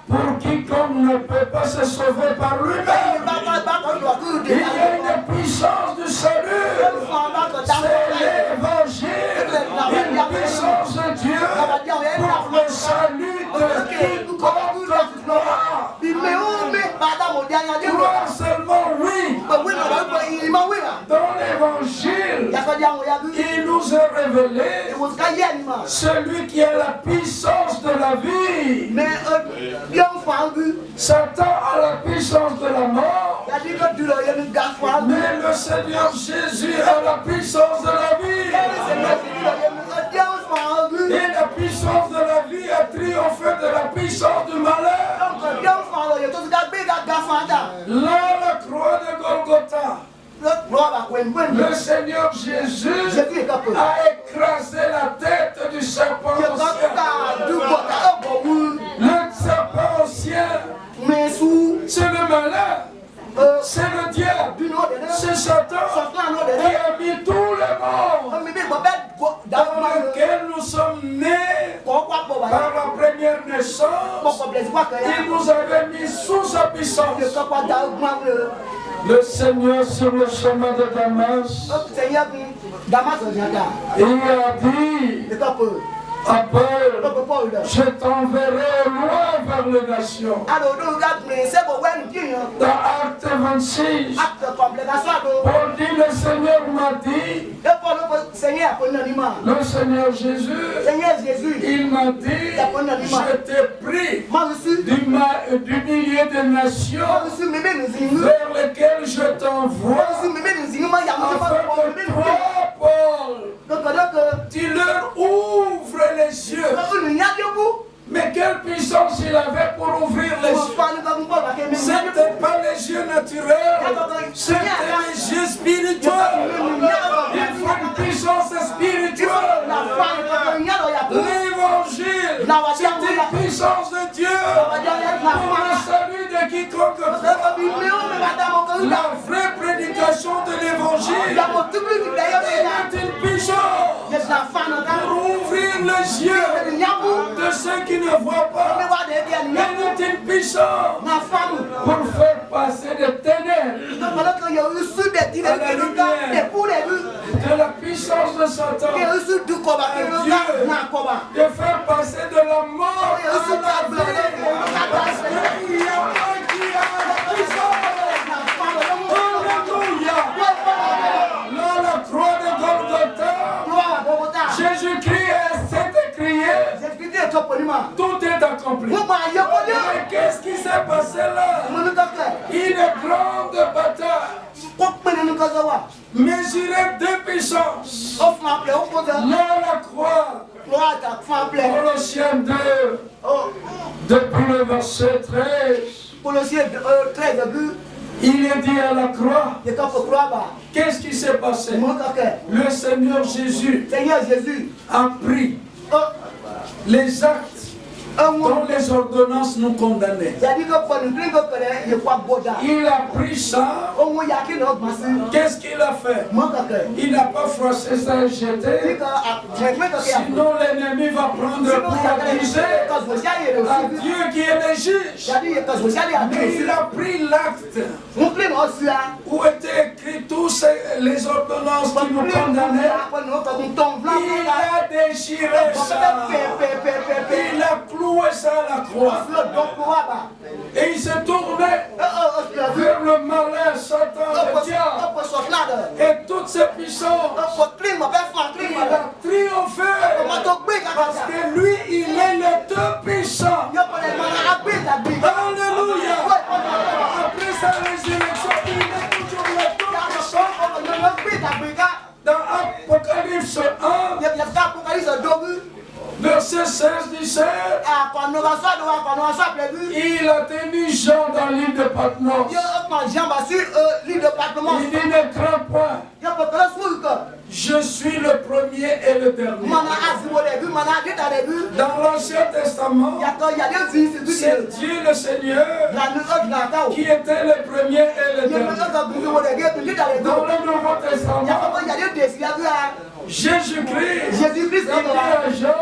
Pour quiconque ne peut pas se sauver par lui-même, il y a une puissance du salut. C'est l'évangile, une puissance de Dieu pour le salut de quiconque croit. Croire seulement oui. Dans l'évangile, il nous a révélé celui qui a la puissance de la vie. Satan a la puissance de la mort, mais le Seigneur Jésus a la puissance de la vie. Et la puissance de la vie a triomphé fait de la puissance du malheur. Là, la croix de Golgotha. Le Seigneur Jésus a écrasé la tête du serpent ancien. Le serpent ancien, c'est le malheur. C'est le diable, c'est Satan qui a mis tout le monde dans lequel nous sommes nés par la première naissance. Il nous avait mis sous sa puissance. Le Seigneur sur le chemin de Damas, il a dit à Paul, je t'enverrai loin vers les nations. Dans Acte 26, Paul dit, le Seigneur m'a dit, le Seigneur Jésus, il m'a dit, je t'ai pris du milieu des nations vers lesquelles je t'envoie, afin que toi, Paul, tu leur ouvres les yeux. Mais quelle puissance il avait pour ouvrir les yeux. Ce n'était pas les yeux naturels, c'était les yeux spirituels. Il faut une puissance spirituelle. L'évangile, c'est une puissance de Dieu pour le salut de quiconque croit. La vraie prédication de l'évangile est une puissance pour ouvrir les yeux de ceux qui ne voient pas. Elle est une puissance pour faire passer des ténèbres de la puissance de Satan et Dieu, de faire passer de la mort à la vie, parce qu'il y a un qui a la puissance. Alléluia. Là, la croix de Golgotha, Jésus-Christ s'est écrié, tout est accompli. Mais qu'est-ce qui s'est passé là? Une grande bataille. Mesurer deux puissances. Là, la croix. Colossiens 2, depuis le verset 13. Il est dit à la croix, qu'est-ce qui s'est passé? Le Seigneur Jésus a pris les actes dont les ordonnances nous condamnaient. Il a pris ça. Qu'est-ce qu'il a fait? Il n'a pas froissé ça et jeté. Sinon l'ennemi va prendre pour accuser à Dieu qui est le juge. Mais il a pris l'acte où étaient écrites tous les ordonnances qui nous condamnaient. Il a déchiré ça. Il a cloué ça à la croix. Et il s'est tourné vers le malin, Satan, le diable. Et toutes ces puissances. Il a triomphé. Parce que lui, il est le tout puissant. Alléluia. Après sa résurrection, il est toujours le tout puissant. Dans Apocalypse 1, verset 16-17, il a tenu Jean dans l'île de Patmos. Il dit ne crains point. Je suis le premier et le dernier. Dans l'Ancien Testament, c'est Dieu le Seigneur qui était le premier et le dernier. Dans le Nouveau Testament, Jésus-Christ, il dit à Jean,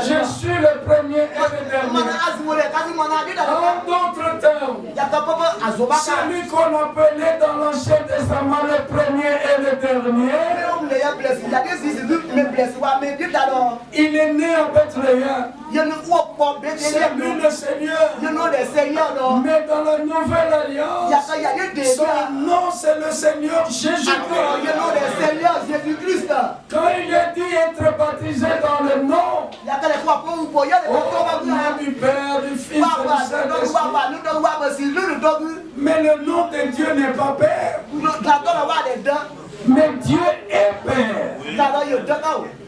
je suis le premier et le dernier. En d'autres termes, celui qu'on appelait dans l'Ancien Testament le premier et le dernier, il est né à Bethléem. C'est lui le Seigneur. Mais dans la Nouvelle Alliance, son nom c'est le Seigneur Jésus-Christ. Quand il est dit être baptisé dans le nom, au nom du Père, du Fils et du Saint-Esprit. Mais le nom de Dieu n'est pas Père. Mais Dieu est Père.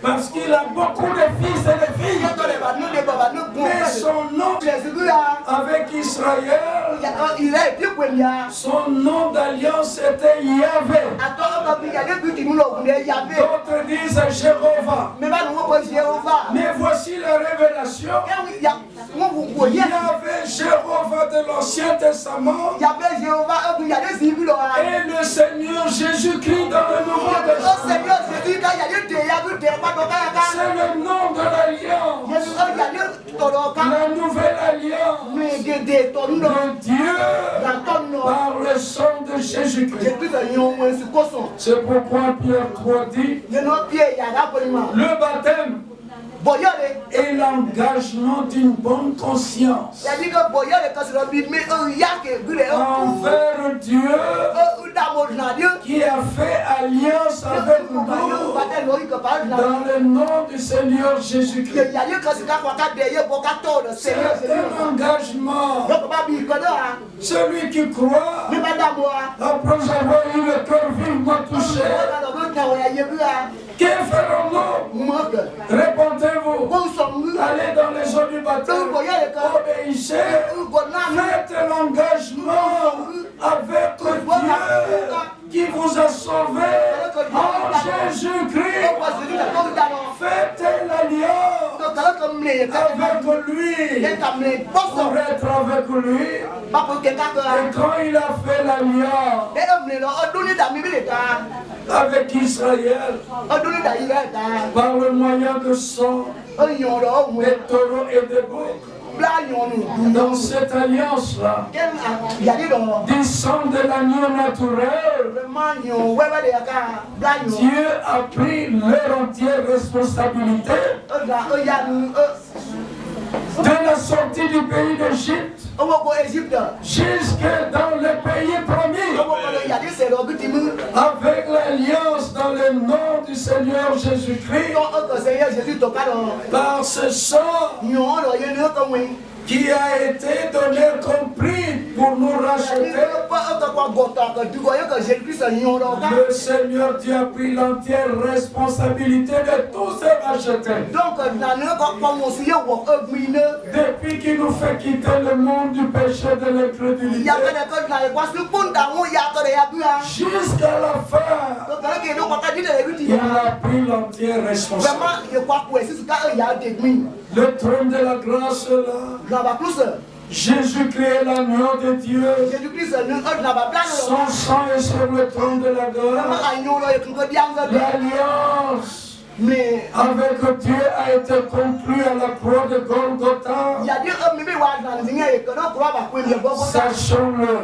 Parce qu'il a beaucoup de fils et de filles. Mais son nom avec Israël, son nom d'alliance était Yahvé. D'autres disent Jéhovah. Mais voici la révélation. Yahvé, Jéhovah de l'Ancien Testament. Et le Seigneur Jésus-Christ dans le Nouveau Testament. C'est le nom de l'alliance. La nouvelle alliance de Dieu par le sang de Jésus-Christ. C'est pourquoi Pierre 3 dit le baptême et l'engagement d'une bonne conscience envers Dieu qui a fait alliance avec nous dans le nom du Seigneur Jésus-Christ. C'est un engagement. Celui qui croit, après avoir eu le cœur vivement touché, que ferons-nous? Répondez-vous. Allez dans les eaux du baptême. Obéissez. Faites l'engagement avec Dieu qui vous a sauvé en Jésus-Christ. Faites l'alliance avec lui pour être avec lui. Et quand il a fait l'alliance avec Israël par le moyen de sang, des taureaux et des boucs, dans cette alliance-là, du sang de l'agneau naturel, Dieu a pris leur entière responsabilité de la sortie du pays d'Égypte jusque dans le pays promis, avec l'alliance dans le nom du Seigneur Jésus-Christ, par ce sang qui a été donné comme prix pour nous racheter. Le Seigneur Dieu a pris l'entière responsabilité de tous ces rachetés. Depuis qu'il nous fait quitter le monde du péché de l'incrédulité, jusqu'à la fin, il a pris l'entière responsabilité. Le trône de la grâce là, Jésus-Christ est l'agneau de Dieu. Son sang est sur le trône de la grâce. L'alliance avec Dieu a été conclue à la croix de Golgotha. Sachons-le,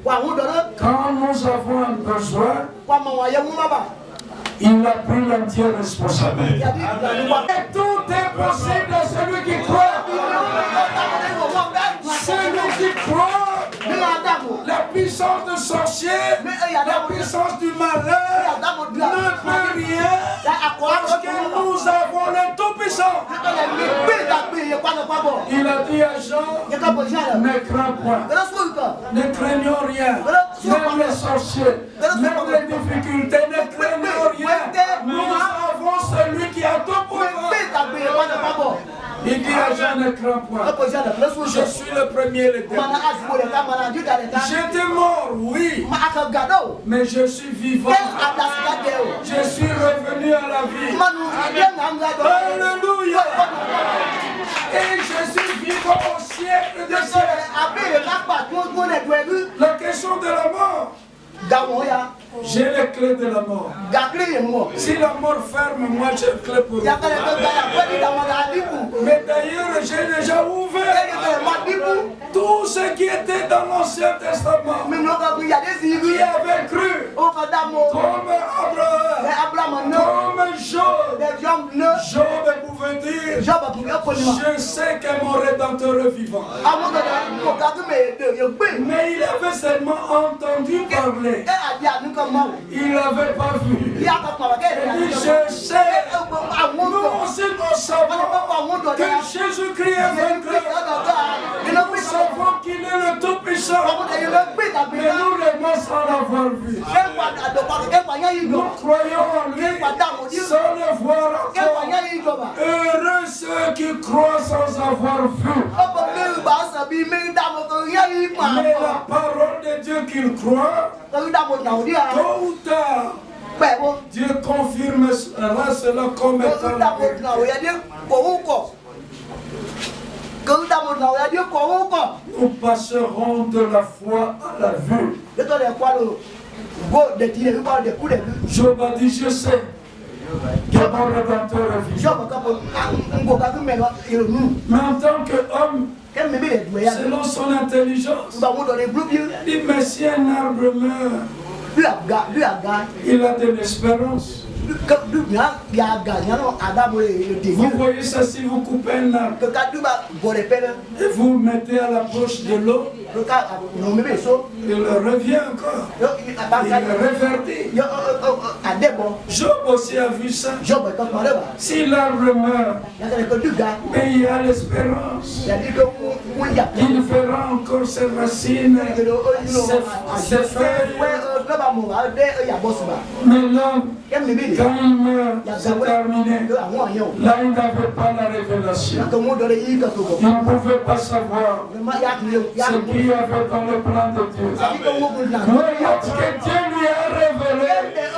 quand nous avons un besoin, il a pris l'entière responsabilité. Et tout est possible à celui qui croit. Celui qui croit, la puissance de sorcier, la puissance du malheur ne peut rien parce que nous avons le Tout-Puissant. Il a dit à Jean, ne crains point, ne craignons rien, même les sorciers, même les difficultés, ne craignons rien. Nous avons celui qui a tout pouvoir. Il dit à Jean, ne crains point. Je suis le premier, le dernier. J'étais mort, oui, mais je suis vivant. Je suis revenu à la vie. Alléluia. Et je suis vivant au siècle des siècles. La question de la mort, j'ai les clés de la mort. Si la mort ferme, moi j'ai les clés pour vous. Mais d'ailleurs, j'ai déjà ouvert tout ce qui était dans l'Ancien Testament. Qui avait cru, comme Abraham, comme Job. Job pouvait dire, je sais que mon Rédempteur est vivant. Mais il avait seulement entendu parler. Il n'avait pas vu. Il dit, je sais, nous aussi nous savons que Jésus-Christ est vainqueur. Nous savons qu'il est le Tout-Puissant. Mais nous l'aimons sans l'avoir vu. Nous croyons en lui sans le voir encore. Heureux ceux qui croient sans avoir vu. Mais la parole de Dieu qu'ils croient, tôt ou tard, Dieu confirme cela comme étant la vérité. Nous passerons de la foi à la vue. Job a dit, je sais que mon Rédempteur est vivant. Mais en tant qu'homme, selon son intelligence, il dit, mais si un arbre meurt, il a de l'espérance. Vous voyez ça, si vous coupez un arbre et vous mettez à l'approche de l'eau, il revient encore, il reverdit. Job aussi a vu ça. Si l'arbre meurt, mais il y a l'espérance. Il verra encore ses racines, ses feuilles. Mais l'homme, quand il meurt, c'est terminé. Là, il n'avait pas la révélation. Il ne pouvait pas savoir ce qu'il y avait dans le plan de Dieu. Mais lorsque Dieu lui a révélé,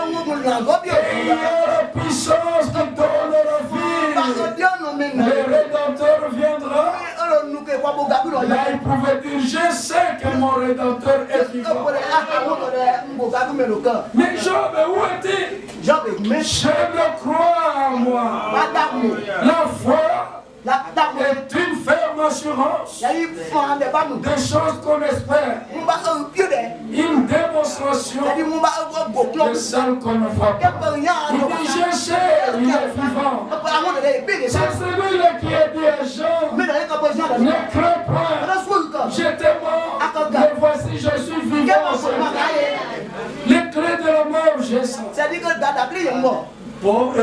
il y a la puissance qui donne la vie. Le Rédempteur viendra. Là, il pouvait dire, je sais que mon Rédempteur est vivant. Mais Job, où est-il? Je le crois en moi. La foi est une ferme assurance des choses qu'on espère. Une démonstration de celles qu'on ne voit pas. Il dit, je sais, il est vivant. C'est celui-là qui a dit à Jean, ne crains point, j'étais mort, mais voici je suis vivant. Les clés de la mort, j'ai senti. Bon,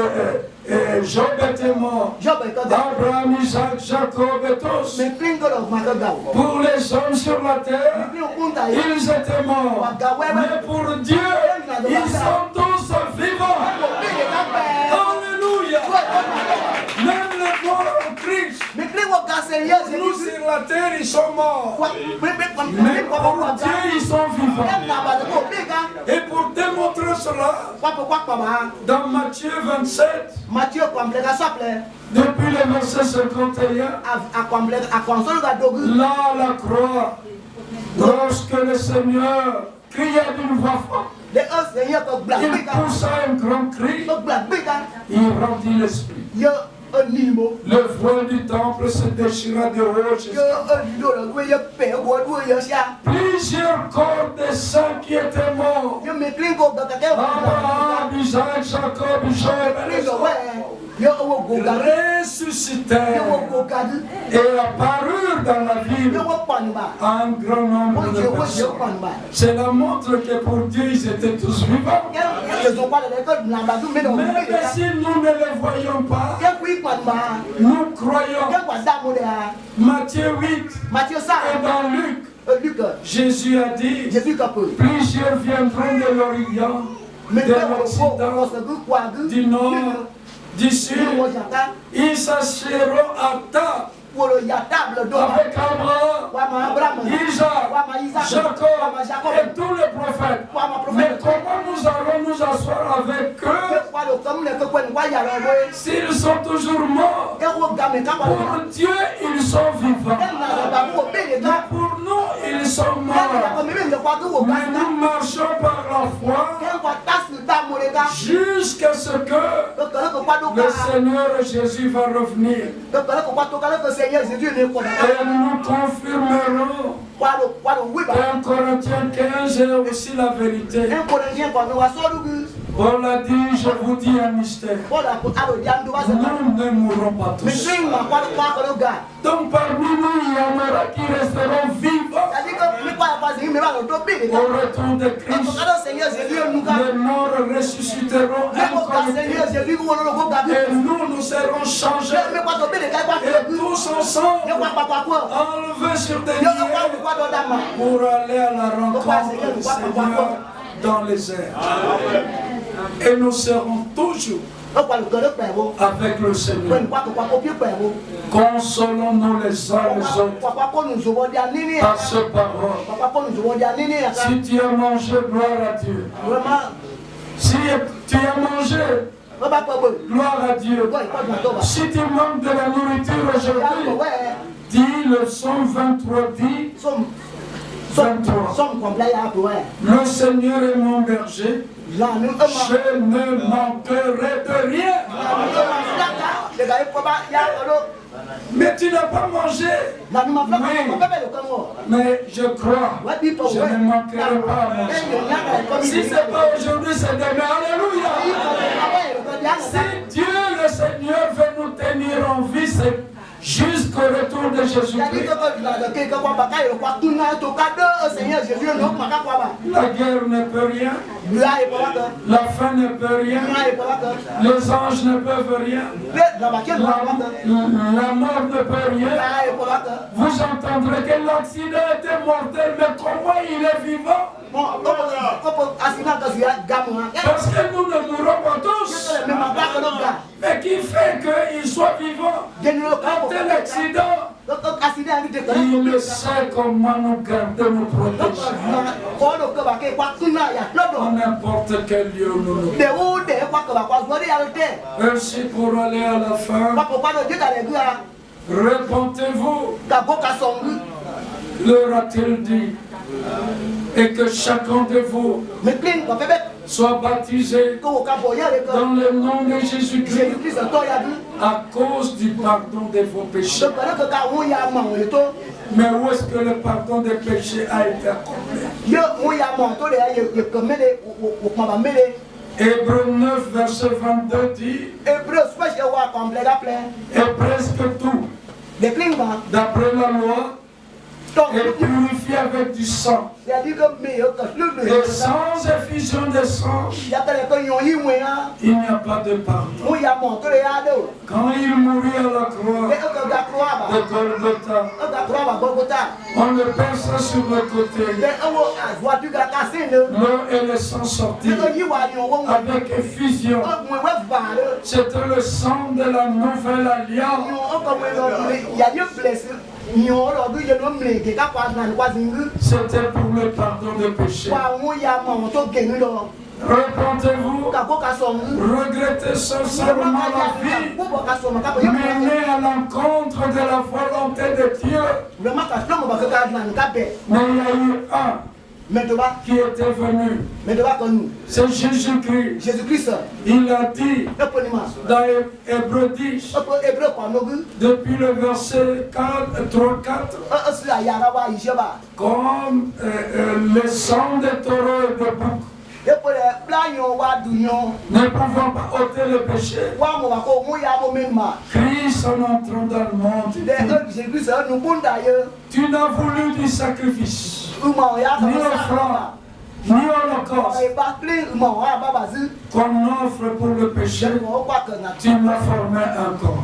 Job était mort. Abraham, Isaac, Jacob et tous. Pour les hommes sur la terre, ils étaient morts. Mais pour Dieu, ils sont tous vivants. Alléluia. Même les morts en Christ, nous sur la terre, ils sont morts. Mais pour Dieu, ils sont vivants. Et pour démontrer cela, dans Matthieu 27, depuis le verset 51, là la croix, lorsque le Seigneur cria d'une voix forte, il poussa un grand cri, il rendit l'esprit. Le voile du temple se déchira de haut jusqu'à plusieurs corps des saints qui étaient morts. Abraham, Isaac, Jacob, Job et les autres ressuscitèrent et apparurent dans la ville un grand nombre de personnes. Cela montre que pour Dieu ils étaient tous vivants. Mais si nous ne les voyons pas, nous croyons. Matthieu 8 et dans Luc, Jésus a dit, plusieurs viendront de l'Orient, de l'Occident, du Nord, du Sud. Ils s'asseront à table avec Abraham, Isaac, Jacob et tous les prophètes. Mais comment nous allons nous asseoir avec eux s'ils sont toujours morts? Pour Dieu, ils sont vivants. Mais pour nous, ils sont morts. Mais nous marchons par la foi jusqu'à ce que le Seigneur Jésus va revenir. Et nous confirmerons 1 Corinthiens 15 est aussi la vérité. Paul a dit, je vous dis un mystère. Nous ne mourrons pas tous. Donc parmi nous, il y en aura qui resteront vivants. Au retour de Christ, les morts ressusciteront incorruptibles. Et nous serons changés. Et tous ensemble, enlevés sur des nuages pour aller à la rencontre du Seigneur dans les airs. Et nous serons toujours avec le Seigneur. Consolons-nous les uns les autres par ce parole. Si tu as mangé, gloire à Dieu. Si tu as mangé, gloire à Dieu. Si tu manques de la nourriture aujourd'hui, dis le psaume 23, dit 23. Le Seigneur est mon berger, je ne manquerai de rien. Mais tu n'as pas mangé. Oui. Mais je crois, je ne manquerai pas à manger. Si ce n'est pas aujourd'hui, c'est demain. Alléluia. Si Dieu le Seigneur veut nous tenir en vie, c'est jusqu'au retour de Jésus-Christ. La guerre ne peut rien. La faim ne peut rien. Les anges ne peuvent rien. La mort ne peut rien. Vous entendrez que l'accident était mortel, mais comment il est vivant? Parce que nous ne mourrons pas tous. Mais qui fait qu'il soit vivant? Après l'accident, il sait comment nous garder, nous protéger. À n'importe quel lieu nous nous. Ainsi pour aller à la fin, répentez-vous, leur a-t-il dit, et que chacun de vous soit baptisé dans le nom de Jésus-Christ à cause du pardon de vos péchés. Mais où est-ce que le pardon des péchés a été accompli? Hébreux 9, verset 22 dit, et presque tout, d'après la loi, est purifié avec du sang. Et sans effusion de sang, il n'y a pas de pardon. Quand il mourit à la croix de Golgotha, on le perce sur le côté. L'eau et le sang sortirent avec effusion. C'était le sang de la nouvelle alliance. C'était pour le pardon des péchés. Repentez-vous, regrettez sincèrement la vie, menez à l'encontre de la volonté de Dieu. Mais il y a eu un qui était venu, c'est Jésus-Christ. Il a dit dans Hébreux 10, depuis le verset 3-4, comme le sang des taureaux et des boucs ne pouvant pas ôter le péché, Christ en entrant dans le monde, tu n'as voulu du sacrifice, ni offrande, ni holocauste qu'on offre pour le péché. Tu m'as formé un corps.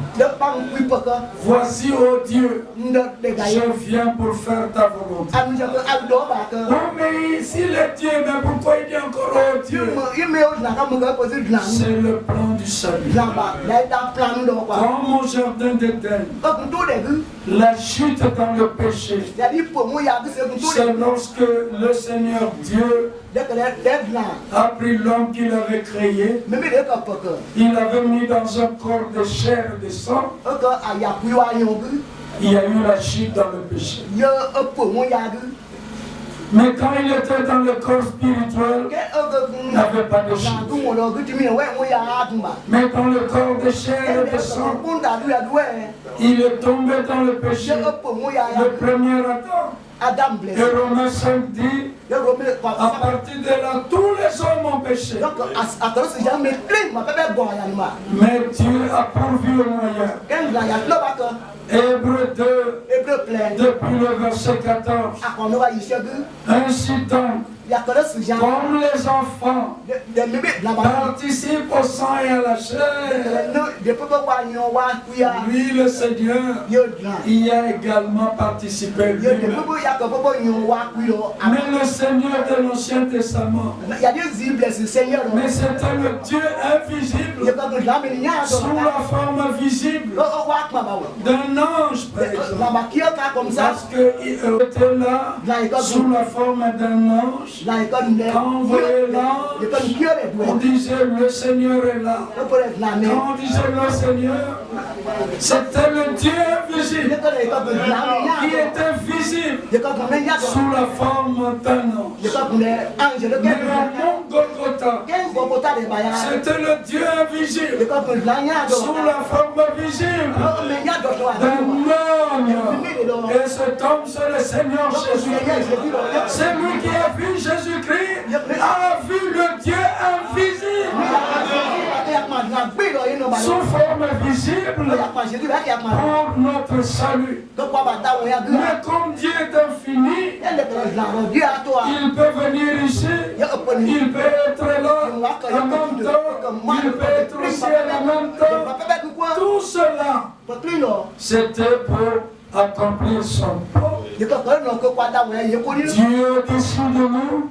Voici, ô Dieu, je viens pour faire ta volonté. Oh, mais ici le Dieu, mais pourquoi il dit encore ô Dieu? C'est le plan du salut. Comme au jardin d'Éden, la chute dans le péché, c'est lorsque le Seigneur Dieu a pris l'homme qu'il avait créé, il l'avait mis dans un corps de chair et de sang. Il y a eu la chute dans le péché. Mais quand il était dans le corps spirituel, il n'avait pas de chute. Mais dans le corps de chair et de sang, il est tombé dans le péché. Le premier Adam. Et Romains 5 dit, à partir de là, tous les hommes ont péché. Mais Dieu a pourvu le moyen. Hébreux 2, depuis le verset 14. Ainsi donc, comme les enfants participent au sang et à la chair, lui le Seigneur y a également participé. Mais le Seigneur de l'Ancien Testament. Mais c'était le Dieu invisible sous la forme visible d'un ange, par exemple. Parce qu'il était là sous la forme d'un ange. Quand on voyait l'ange, on disait le Seigneur est là. Quand on disait le Seigneur, c'était le Dieu invisible qui était visible sous la forme d'un ange. Mais au mont Golgotha, c'était le Dieu invisible sous la forme visible d'un homme. Et cet homme, c'est le Seigneur Jésus-Christ. C'est lui qui a vu Jésus-Christ, a vu le Dieu invisible sous forme visible pour notre salut. Mais comme Dieu est infini, il peut venir ici, il peut être là en même temps, il peut être au ciel en même temps. Tout cela, c'était pour accomplir son plan. Dieu décide de nous.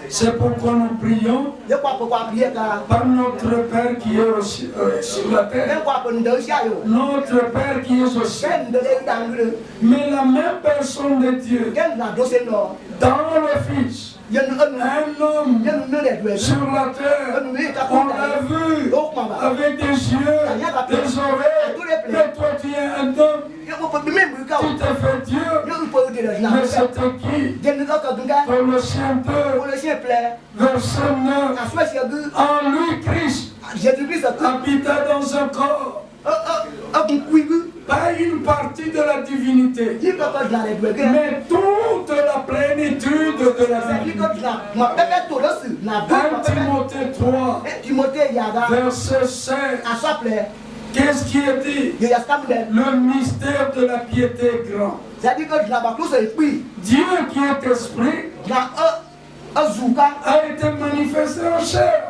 C'est pourquoi nous prions par notre Père qui est sur la terre. Notre Père qui est au ciel. Mais la même personne de Dieu dans le Fils. Un homme sur la terre, on l'a vu avec des yeux, des oreilles, mais toi tu es un homme, tu t'es fait Dieu, mais c'était qui? Colossiens 2, verset 9, en lui Christ habita dans un corps, pas une partie de la divinité, mais toute la plénitude de la divinité. 1 Timothée 3, verset 16. Qu'est-ce qui est dit? Le mystère de la piété est grand. Dieu qui est esprit a été manifesté en chair,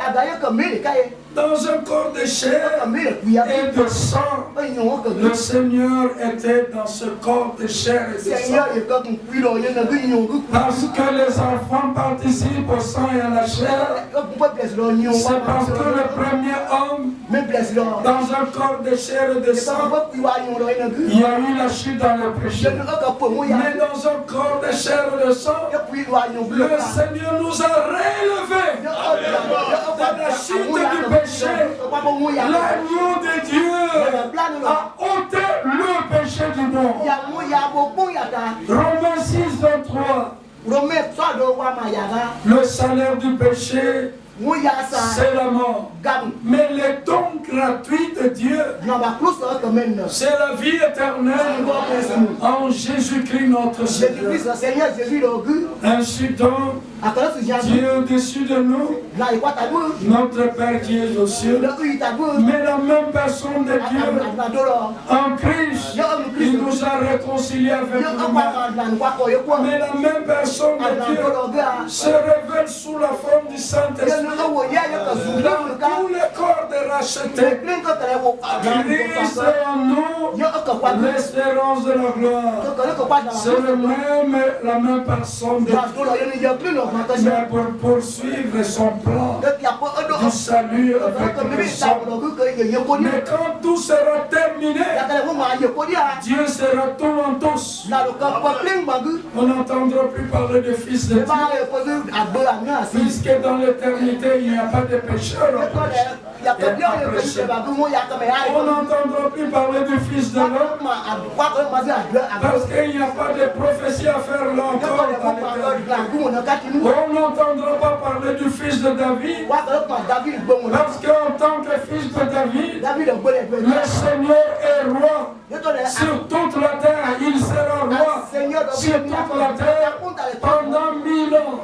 dans un corps de chair et de sang. Le Seigneur était dans ce corps de chair et de sang. Parce que les enfants participent au sang et à la chair, c'est parce que le premier homme, dans un corps de chair et de sang, il y a eu la chute dans le péché. Mais dans un corps de chair et de sang, le Seigneur nous a rélevés de la chute du péché. L'agneau de Dieu a ôté le péché du monde. Romains 6, 23. Le salaire du péché, c'est la mort. Mais le don gratuit de Dieu, c'est la vie éternelle en Jésus-Christ notre Seigneur. Ainsi donc, Dieu au-dessus de nous, notre Père qui est aux cieux, mais la même personne de Dieu, en Christ, il nous a réconciliés avec nous-mêmes. Mais la même personne de Dieu se révèle sous la forme du Saint-Esprit. Dans tous les corps de rachetés, Christ est en nous, l'espérance de la gloire. C'est la même personne de Dieu. Mais pour poursuivre son plan du salut avec les hommes. Mais quand tout sera terminé, Dieu sera tout en tous. On n'entendra plus parler de Fils de Dieu, puisque dans l'éternité il n'y a pas de pécheur. On n'entendra plus parler du Fils de l'homme, parce qu'il n'y a pas de prophétie à faire là encore dans l'éternité. On n'entendra pas parler du Fils de David, parce qu'en tant que Fils de David, le Seigneur est roi sur toute la terre. Il sera roi sur toute la terre pendant 1000 ans.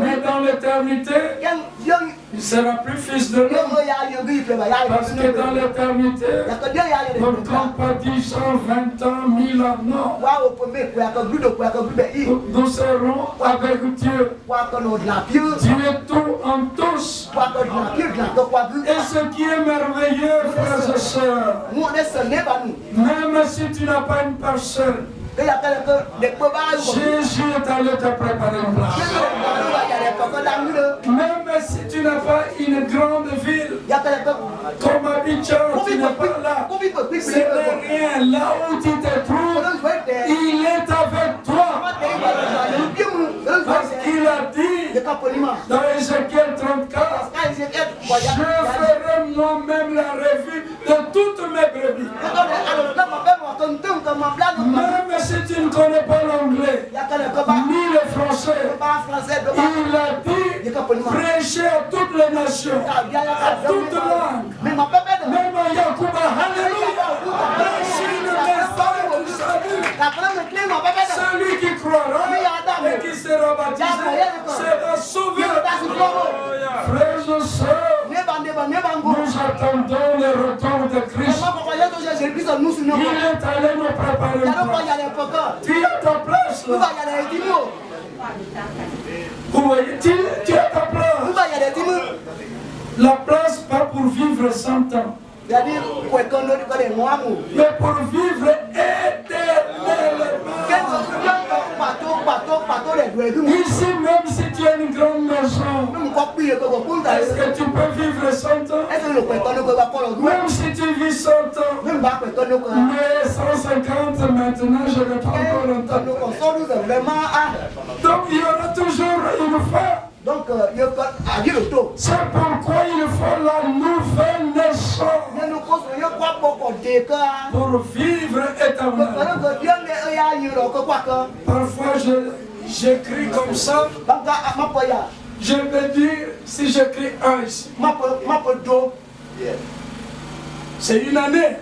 Mais dans l'éternité, il ne sera plus Fils de l'homme, parce que dans l'éternité, on ne compte pas 10 ans, 20 ans, 1000 ans, non. Nous serons avec Dieu. Dieu est tout en tous. Et ce qui est merveilleux, frères et sœurs, même si tu n'as pas une personne, Jésus est allé te préparer une place. Même si tu n'as pas une grande ville, comme Abidjan, tu n'es pas là. Ce n'est rien. Là où tu te trouves, il est avec toi. Parce qu'il a dit dans Ézéchiel 34, je ferai moi-même la revue de toutes mes brebis. Même si tu ne connais pas l'anglais, ni le français, il a dit prêcher à toutes les nations, à toutes langues, même à Yacouba, alléluia, prêcher le message du salut. Celui qui croira et qui sera baptisé sera sauvé. Frères et sœurs, nous attendons le retour de Christ. Il est allé nous préparer une place. Tu as ta place là. Vous voyez, tu as ta place. La place pas pour vivre 100 ans, mais pour vivre éternellement. Ici, même si tu as une grande maison, est-ce que tu peux vivre 100 ans? Même si tu vis 100 ans, mais 150 maintenant, je ne prends pas longtemps. Donc il y aura toujours une fin. Donc, c'est pourquoi il faut la nouvelle naissance pour vivre éternellement. Parfois, j'écris comme ça. Je veux dire, si j'écris un ici, c'est une année.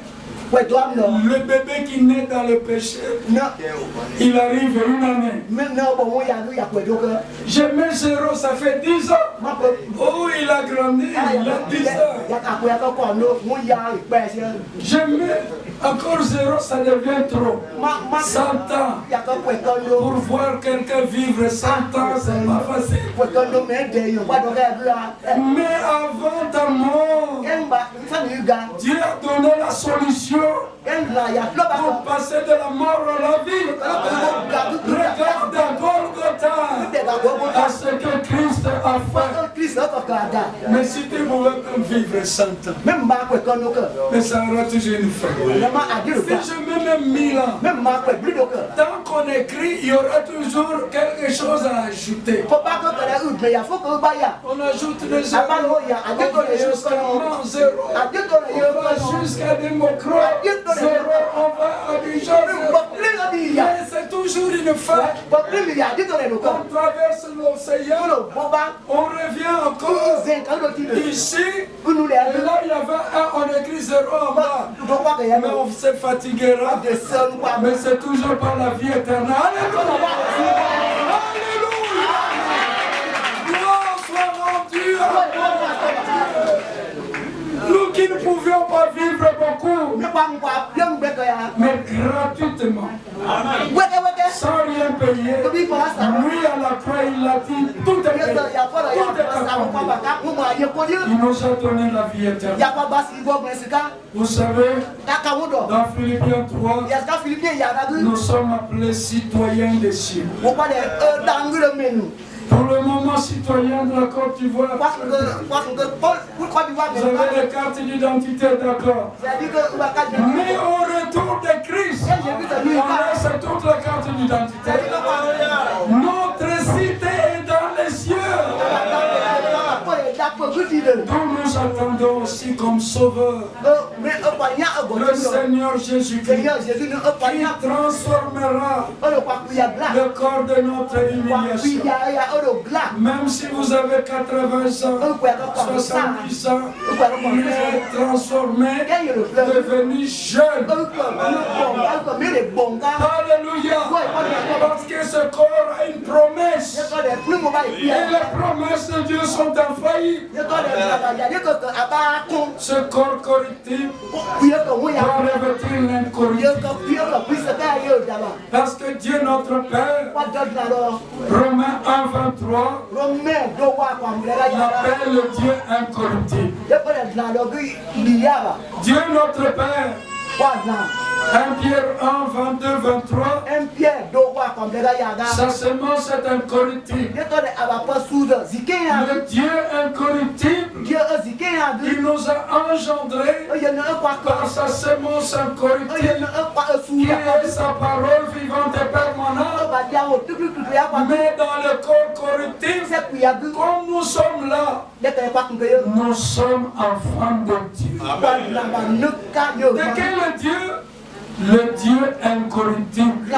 Le bébé qui naît dans le péché, il arrive une année. Je mets 0, ça fait 10 ans. Oh, il a grandi, il a 10 ans. Je mets encore 0, ça devient trop. 100 ans. Pour voir quelqu'un vivre 100 ans, c'est pas facile. Mais avant ta mort, Dieu a donné la solution pour passer de la mort à la vie. Regarde à Golgotha à ce que Christ a fait. Mais si tu voulais vivre 100 ans, mais ça aura toujours une fin. Si je mets même 1000 ans, tant qu'on écrit, il y aura toujours quelque chose à ajouter. On ajoute des zéros, on va jusqu'à non zéro, on va jusqu'à démocrate. Zéro, on va à Abidjan. Mais c'est toujours une fin. On traverse l'océan, on revient encore. Ici, là il y avait on écrit 0 en bas. Mais on se fatiguera. Mais c'est toujours pas la vie éternelle. Alléluia! Gloire soit rendue à nous qui ne pouvions pas vivre beaucoup, mais gratuitement, sans rien payer. Lui à la croix, il a dit tout est payé, tout est accompli. Il nous a donné la vie éternelle. Vous savez, dans Philippiens 3, nous sommes appelés citoyens des cieux. Pour le moment, citoyen de la Côte d'Ivoire, vous avez des cartes d'identité, d'accord. Mais au retour de Christ, on laisse toute la carte d'identité. Notre cité est dans les cieux. Nous nous attendons aussi comme sauveur le Seigneur Jésus-Christ qui transformera le corps de notre humiliation. Même si vous avez 80 ans, 70 ans, il est transformé, devenu jeune. Alléluia. Parce que ce corps a une promesse. Et les promesses de Dieu sont infaillibles. Ce corps corruptible doit revêtir l'incorruptibilité. Parce que Dieu notre Père, Romains 1:23, l'appelle le Dieu incorruptible. Dieu notre Père 1 Pierre 1, 22, 23. Sa semence est incorruptible. Le Dieu incorruptible, il nous a engendrés par sa semence incorruptible, qui est sa parole vivante et permanente. Mais dans le corps corruptible, comme nous sommes là, nous sommes enfants de Dieu. De quel Dieu? Le Dieu incorruptible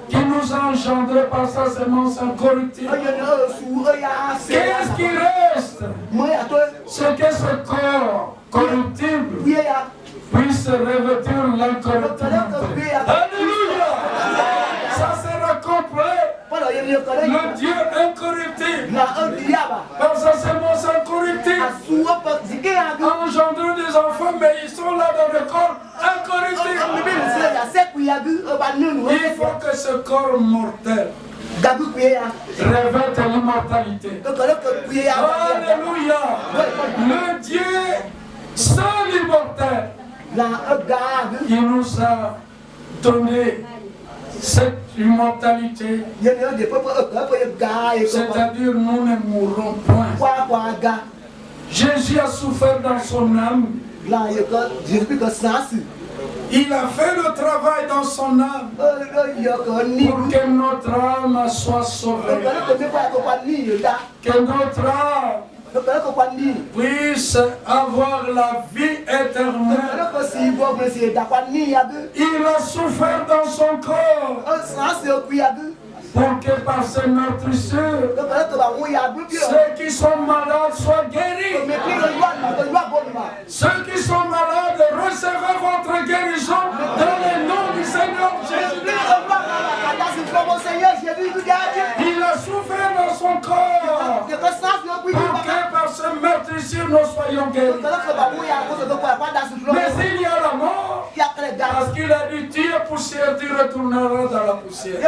qui nous a engendrés par sa semence incorruptible. Qu'est-ce qui reste? C'est que ce corps corruptible puisse revêtir l'incorruptibilité. Alléluia! Ça sera complet. Le Dieu incorruptible, par sa semence incorruptible, engendre des enfants, mais ils sont là dans le corps incorruptible. Il faut que ce corps mortel revête l'immortalité. Alléluia! Le Dieu sans l'immortel, il nous a donné cette immortalité, c'est-à-dire nous ne mourrons point. Jésus a souffert dans son âme. Il a fait le travail dans son âme pour que notre âme soit sauvée. Que notre âme puisse avoir la vie éternelle. Il a souffert dans son corps pour que par ses meurtrissures, ceux qui sont malades soient guéris. Ceux qui sont malades, recevez votre guérison dans le nom du Seigneur Jésus. Il a souffert dans son corps pour que par ses meurtrissures nous soyons guéris. Mais il y a la mort, parce qu'il a dit tu es poussière, tu retourneras dans la poussière.